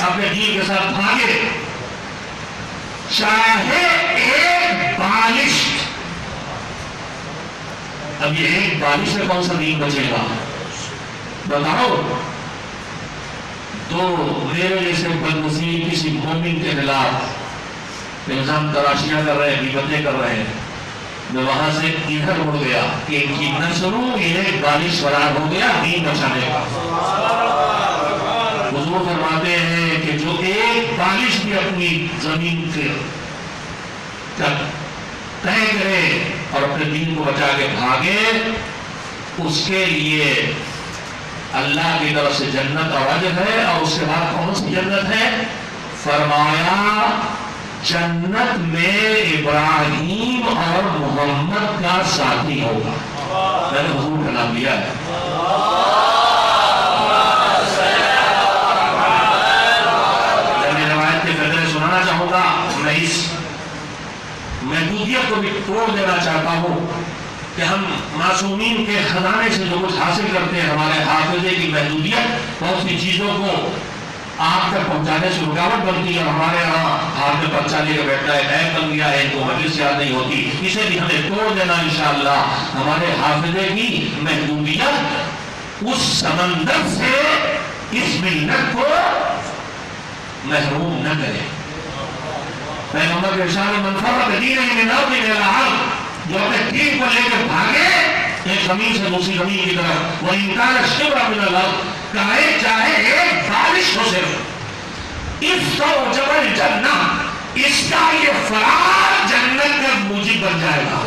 اپنے دین کے ساتھ بھاگے، چاہے ایک بالش. اب یہ ایک بالش سے کون سا دین بچے گا بتاؤ؟ تو میرے جیسے بدنصیب کسی مومن کے خلاف الزام تراشیاں کر رہے ہیں، غیبتیں کر رہے ہیں، میں وہاں سے ادھر اڑ گیا کہ ان کی نہ سنوں. یہ ایک بالش فرار ہو گیا دین بچانے کا. حضور فرماتے ہیں کہ جو ایک بالش بھی اپنی زمین کے طے کرے اور اپنے دین کو بچا کے بھاگے، اس کے لیے اللہ کی طرف سے جنت اور اجر ہے. اور اس کے بعد کون سی جنت ہے؟ فرمایا جنت میں ابراہیم اور محمد کا ساتھی ہوگا. میں نے حضور کا نام لیا ہے. میں روایت کے فیصلے سنانا چاہوں گا. میں اس محدودیت کو بھی توڑ دینا چاہتا ہوں کہ ہم معصومین کے خزانے سے جو کچھ حاصل کرتے ہیں، ہمارے حافظے کی محدودیت بہت سی چیزوں کو آپ تک پہنچانے سے رکاوٹ بنتی ہے. ہمارے یہاں ہاتھ میں پرچہ لے کے بیٹھتا ہے، ٹیگ بن گیا ہے، ان کو مجلس یاد نہیں ہوتی. اسے بھی ہمیں توڑ دینا انشاءاللہ. ہمارے حافظے کی محدودیت اس سمندر سے اس ملت کو محروم نہ کرے. پیغمبر کے ارشاد من فرّ بدینہ من ارض الی ارض، جو اپنے دین کو لے کے بھاگے ایک زمین سے دوسری زمین کی طرف. وَإِنْ كَانَ شِبْرًا مِنَ الْأَرْضِ، کہے چاہے ایک بارش ہو صرف. اسْتَوْجَبَ الْجَنَّةَ، اس کا یہ فرار جنت کا موجب بن جائے گا.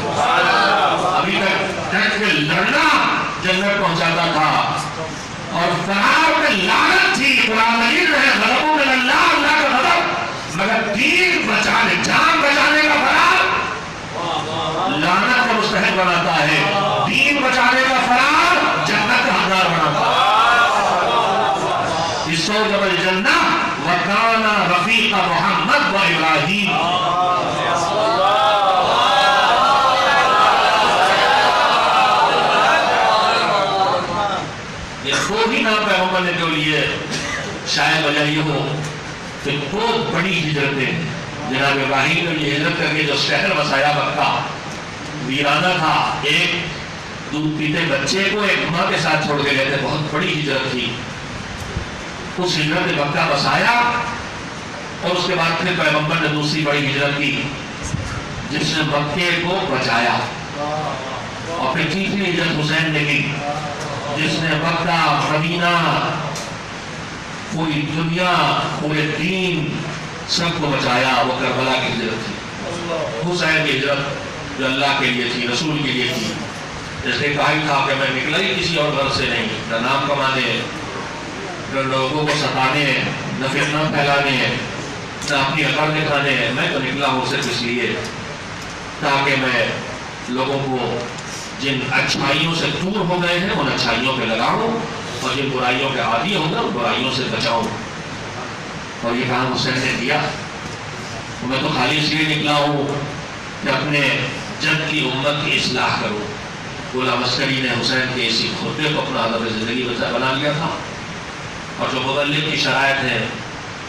ابھی تک ڈٹ کے لڑنا جنت پہنچاتا تھا، اور فرار میں لعنت تھی. قرآن مجید ہے غضب من اللہ، اللہ کا غضب. مگر دین بچانے، جان بچانے کا فرار لعنت کا مستحق بناتا ہے. دین بچانے کا فرار جنت کا حقدار بناتا ہے. استوجب الجنہ وکان رفیق محمد و ابراہیم. یہ دو ہی نام پیغمبر نے جو لیے، شاید وجہ یہ ہو کہ دو بڑی ہجرتیں جناب ابراہیم نے یہ ہجرت کر کے جو شہر بسایا مکہ ویرانہ تھا، ایک دودھ پیتے بچے کو ایک ماں کے ساتھ چھوڑ کے گئے تھے. بہت بڑی ہجرت تھی. اس ہجرت نے مکہ بسایا، اور اس کے بعد پھر پیغمبر نے دوسری بڑی ہجرت کی جس نے مکے کو بچایا. اور پھر تیسری ہجرت حسین نے کی جس نے مکہ، مدینہ، پوری دنیا، پورے دین سب کو بچایا، وہ کربلا کی ہجرت تھی، حسین کی ہجرت جو اللہ کے لیے تھی، رسول کے لیے تھی. جیسے کہا ہی تھا کہ میں نکلا ہی کسی اور گھر سے نہیں، نہ نام کمانے، نہ لوگوں کو ستانے، نہ فتنہ پھیلانے، نہ اپنی عقل دکھانے. میں تو نکلا ہوں صرف اس لیے تاکہ میں لوگوں کو جن اچھائیوں سے دور ہو گئے ہیں ان اچھائیوں پہ لگاؤں، اور جن برائیوں کے عادی ہوں گے ان برائیوں سے بچاؤں. اور یہ کام حسین نے کیا. میں تو خالی اس لیے نکلا ہوں کہ اپنے جد کی امت کی اصلاح کروں. غلام عسکری نے حسین کے اسی خطبے کو اپنا ہدف زندگی بنا لیا تھا. اور جو مبلغ کی شرائط ہے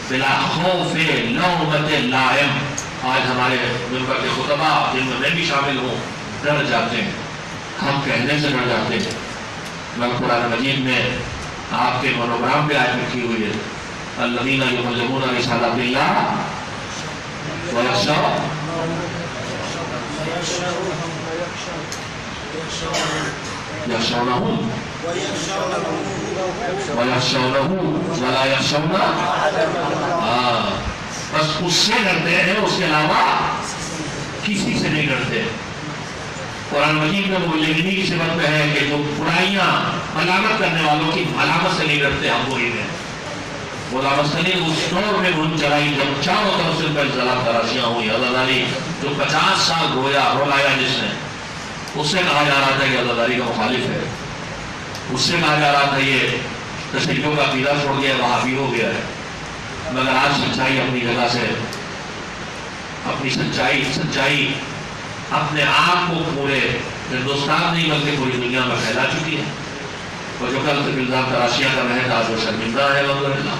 بلا خوف لومۃ لائم، آج ہمارے ممبر کے خطبہ جن میں بھی شامل ہوں ڈر جاتے ہیں، ہم کہنے سے ڈر جاتے ہیں. مگر قرآن مجید میں آپ کے منوگرام پہ آیت لکھی ہوئی ہے الذین یبلغون رسالات اللہ یخشونہ ولا یخشون. بس اس سے ڈرتے ہیں، اس کے علاوہ کسی سے نہیں ڈرتے. قرآن مجید میں مبلغین کی صفت میں ہے کہ جو برائیاں ملامت کرنے والوں کی ملامت سے نہیں ڈرتے. ہم وہی ہیں. غلام عسکری اس دور میں ان چلائی جب چاروں طرف سے زلزلہ تراشیاں ہوئی. عزاداری جو 50 سال رولایا جس نے، اس سے کہا جا رہا تھا کہ عزاداری کا مخالف ہے. اس سے کہا جا رہا تھا یہ تشیعوں کا عقیدہ چھوڑ گیا، وہابی ہو گیا ہے. مگر آج سچائی اپنی جگہ سے، اپنی سچائی اپنے آپ کو پورے ہندوستان نہیں بلکہ پوری دنیا میں پھیلا چکی ہے. اور جو کل تک الزام تراشیاں کر رہے تھے آج وہ شرمندہ ہے الحمدللہ.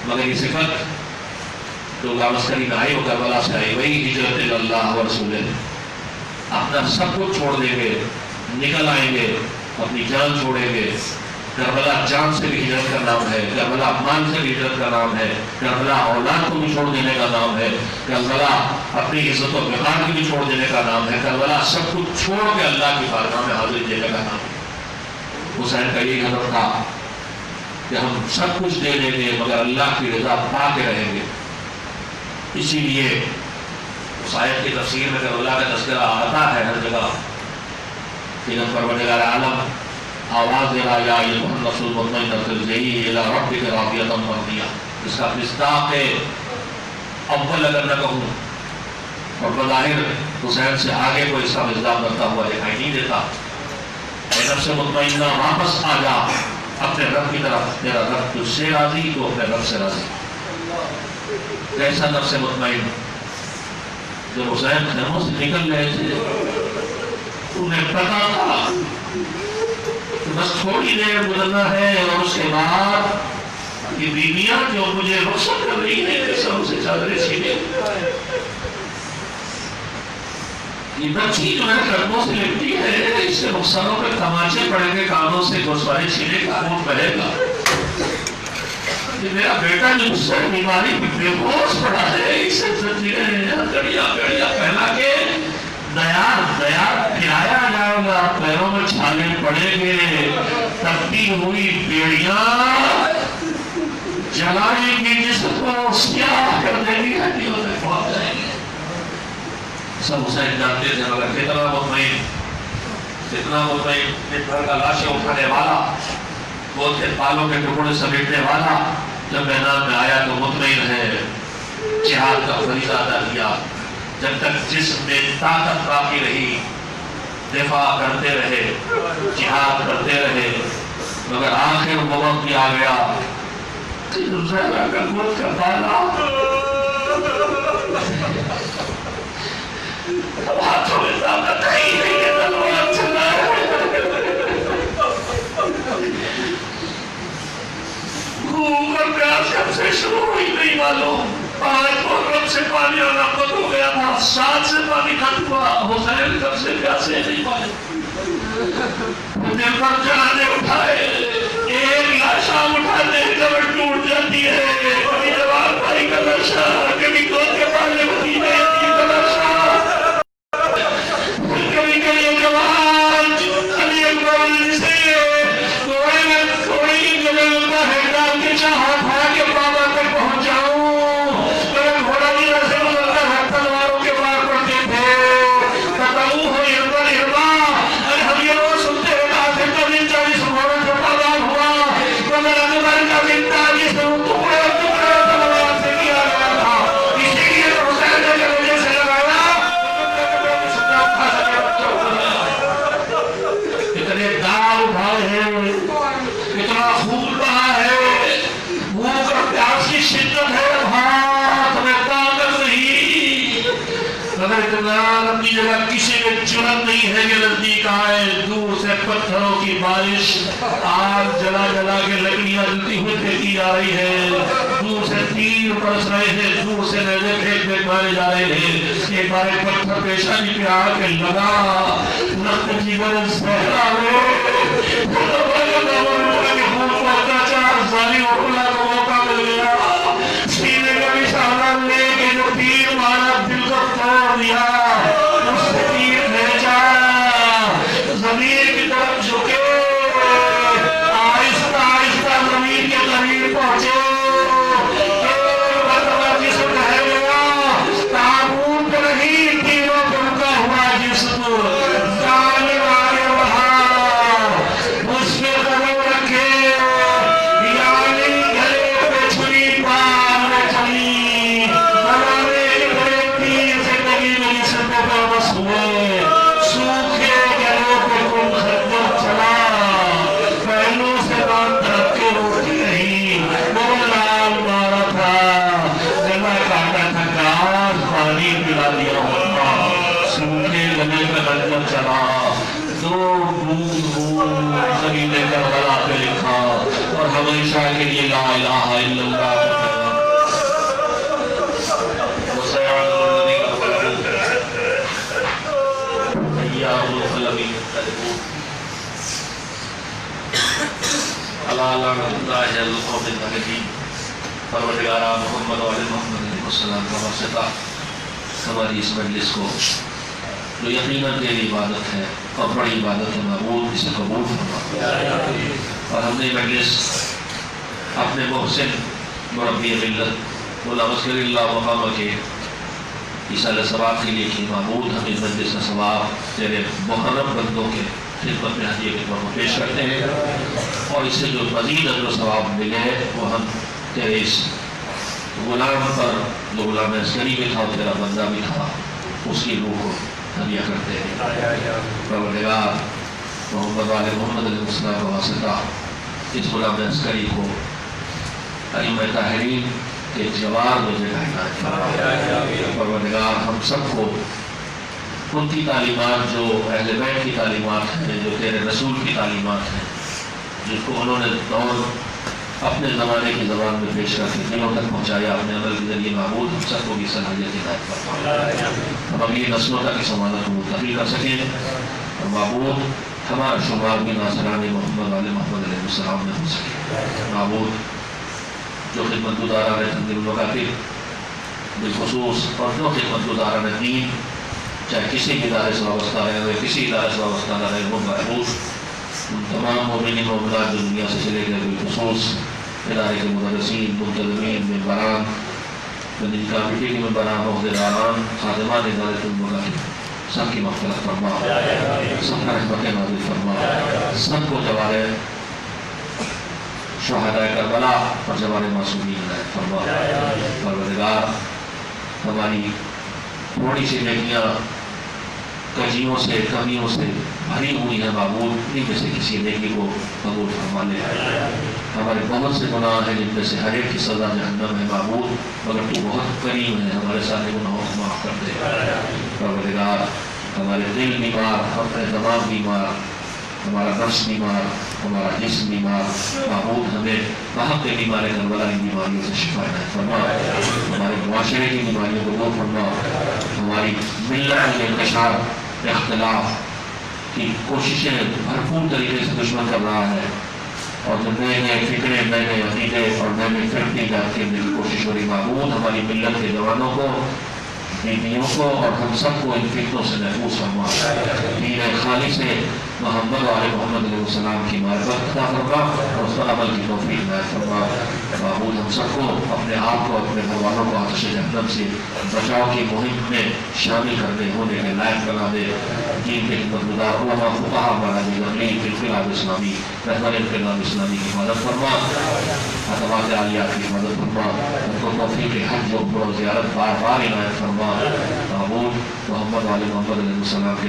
مگر یہ صفت جو غلام عسکری میں آئی وہ کربلا سے آئی، وہی ہجرت اللہ و رسول. اپنا سب کچھ چھوڑ دیں گے، نکل آئیں گے، اپنی جان چھوڑیں گے. کربلا جان سے بھی ہجرت کا نام ہے، کربلا مال سے بھی ہجرت کا نام ہے، کربلا اولاد کو بھی چھوڑ دینے کا نام ہے، کربلا اپنی عزت و وقار کی بھی چھوڑ دینے کا نام ہے، کربلا سب کچھ چھوڑ کے اللہ کی بارگاہ میں حاضری دینے کا نام ہے. حسین کا یہی ہدف تھا کہ ہم سب کچھ دے دیں گے مگر اللہ کی رضا پا کے رہیں گے. اسی لیے اس آیت کی تفسیر میں کربلا کا تذکرہ آتا ہے ہر جگہ کہ جب پروردگار عالم آواز دے رہا یا ایھا النفس المطمئنہ ارجعی الی ربک راضیۃ مرضیہ، اس کا مصداق اول اگر نہ کہوں، اور بظاہر حسین سے آگے کوئی اس کا مصداق بنتا ہوا دکھائی نہیں دیتا. اے نفس مطمئنہ واپس آ جا اپنے رب کی طرف، تیرا رب تجھ سے راضی تو اپنے رب سے راضی. کیسا نفس مطمئن؟ جب حسین خیموں سے نکل گئے تھے انہیں پتا تھا کہ بس تھوڑی دیر گزرنا ہے اور اس کے بعد یہ بیویاں جو مجھے رخصت کر رہی ہیں کہ سب سے چادریں چھینے، یہ بچی جو ہے قدموں سے لپٹی ہے، اس سے رخساروں پہ تماچے پڑیں گے، کانوں سے گوسوارے چھینے کا خون بہے گا. میرا بیٹا جو اس سے بیماری بے ہوش پڑا ہے، اسے زنجیریں گڑیاں پہنا کے دیار پھرایا جائے گا، پیروں میں چھالے پڑیں گے، تپتی ہوئی بیڑیاں جلائیں گی، جس کو سیاہ کر دیں گی، ہڈیوں سے پھاڑ جائیں گے. سب حسین جانتے تھے مگر کتنا مطمئن ایک گھر کا لاشیں اٹھانے والا، وہ تھے بالوں کے ٹکڑے سمیٹنے والا. جب میدان میں آیا تو مطمئن ہے، جہاد کا فریضہ ادا کیا. جب تک جسم میں طاقت باقی رہی دفاع کرتے رہے، جہاد کرتے رہے. مگر آخر وقت آ گیا کہ زہرا کا گود کا بالا ہاتھوں میں طاقت ہی نہیں ہے، تلوار چلا ہے. بھوک اور پیاس کب سے شروع ہوئی نہیں معلوم. 5 محرم سے پانی آنا بند ہو گیا تھا، 7 سے پانی ختم ہوا. حسین کب سے پیاسے نہیں پائے. دل پر جانے اٹھائے، ایک لاشا اٹھانے کمر ٹوٹ جاتی ہے. کبھی جوان بھائی کا لاشا، کبھی گود کے پالے بھتیجے کا لاشا، کبھی جوان علی اکبر جسے کوئی جلل کا ہے ڈال کے چاہا تھا کہ بابا تک پہنچ جاؤں. اٹھائے ہیں، کتنا خون بہا ہے، بھوک اور پیاس کی شدت ہے، ہاتھ میں طاقت نہیں، مگر اتنا اپنی جگہ کسی میں جرأت نہیں ہے کہ نزدیک آئے. دور سے پتھروں کی بارش، آگ جلا جلا کے لکڑیاں جلتی ہوئی پھینکی جا رہی ہے، دور سے تیر برس رہے ہیں، دور سے نیزے پھینک مارے جا رہے ہیں. ایک بار ایک پتھر پیشانی پہ آ کے لگا، رخت جگر صحرا میں ظالم اللہ کو موقع مل گیا، سینے کا نشانہ لے کے جو تیر مارا دل کو توڑ دیا، اس سے تیر بھیجا، زمین کی طرف جھکے، آہستہ آہستہ زمین کے قریب پہنچے، جسم رہ گیا، تابوت نہیں، تیروں پہ رکا ہوا جسم، ظالم آگے بڑھا، اس پہ قدم رکھے، اور ہمیشہ کے لیے لا الہ الا اللہ پروردگارہ محمد و محمد علیہ السلام کا واسطہ ہماری اس مجلس کو جو یقیناً تیری عبادت ہے اور بڑی عبادت ہے، معبود اسے قبول فرما. اور ہم نے مجلس اپنے محسن مربی ملت مولانا اصغر اللہ مقامہ کے ایصال ثواب کے لیے کی. معبود ہم اس مجلس کا ثواب تیرے محرم بندوں کے خدمت میں ہدیے کے طور پر پیش کرتے ہیں، اور اس سے جو مزید اجر و ثواب ملے وہ ہم تیرے اس غلام پر، جو غلام عسکری بھی تھا اور تیرا بندہ بھی تھا، اس کی روح کو ہدیہ کرتے ہیں. پروردگار محمد والے محمد علیہ السلام کا واسطہ اس غلام عسکری کو ائمہ طاہرین کے جوار میں جگہ عنایت فرما. پروردگار ہم سب کو ان کی تعلیمات جو اہل بیت کی تعلیمات ہیں، جو تیرے رسول کی تعلیمات ہیں، جس کو انہوں نے دور اپنے زمانے کی زبان میں پیش کر کے دلوں تک پہنچایا اپنے عمل کے ذریعے، معبود ہم سب کو بھی صلاحیت عنایت فرما. ہم اگلی نسلوں تک اس امانت کو منتقل کر سکیں، اور معبود ہمارا شمار بھی ناصران محمد والے محمد علیہ السلام میں ہو سکے. معبود جو خدمت گزاران تنظیم المکاتب بالخصوص اور جو خدمت گزاران دین چاہے کسی ادارے سے وابستہ رہے ہوئے کسی ادارے سے وابستہ نہ رہے ہوں، معبود ان تمام مومنین مومنات جو دنیا سے چلے گئے بالخصوص ادارے کے مدرسین، منتظمین، ممبران، مدنی کمیٹی کے ممبران، عہدیداران، خادمان ادارے المکاتب، سب کی مغفرت فرما، سب کا رحمت نازل فرما، سب کو جوارے شہدائے کربلا اور جوارے معصومین عنایت فرما. پروردگار ہماری تھوڑی سی نیکیاں کجیوں سے کمیوں سے بھری ہوئی ہیں، معبود ان میں سے کسی نیکی کو قبول فرما لے. ہمارے بہت سے گناہ ہیں جن میں سے ہر ایک کی سزا جہنم ہے، معبود مگر تو بہت کریم ہے، ہمارے سارے گناہوں کو معاف کر دے. پروردگار ہمارے دل بیمار، ہمارے دماغ بیمار، ہمارا نفس بیمار، ہمارا جسم بیمار، معبود ہمیں وہاں کے بیماری کربلا کی بیماریوں سے شفا عنایت فرما. ہمارے معاشرے کی بیماریوں کو دور فرما. ہماری ملت کے انتشار اختلاف کی کوششیں بھرپور طریقے سے دشمن کر رہا ہے، اور جو نئے نئے فکرے، نئے نئے عقیدے اور نئے نئے فرقے ایجاد کرنے کی کوشش ہو رہی. معبود ہماری ملت کے جوانوں کو، بیویوں کو اور ہم سب کو ان فتنوں سے محفوظ فرما. دین خالص سے محمد والے محمد علیہ السلام کی معرفت عطا فرما اور اس پر عمل کی توفیق عنایت فرما. معبود ہم سب کو، اپنے آپ کو، اپنے گھر والوں کو آتش جہنم سے بچاؤ کی مہم میں شامل کرنے ہونے کے لائق بنا دے. دین کے خدمت گزار علماء فقہاء مراجع تبلیغ انقلاب اسلامی، رہبر انقلاب اسلامی کی حفاظت فرما، خدمات عالیات کی حفاظت فرما، ان کو توفیق حج و عمرہ و زیارت بار بار عنایت فرما. معبود محمد والے محمد علیہ السلام کے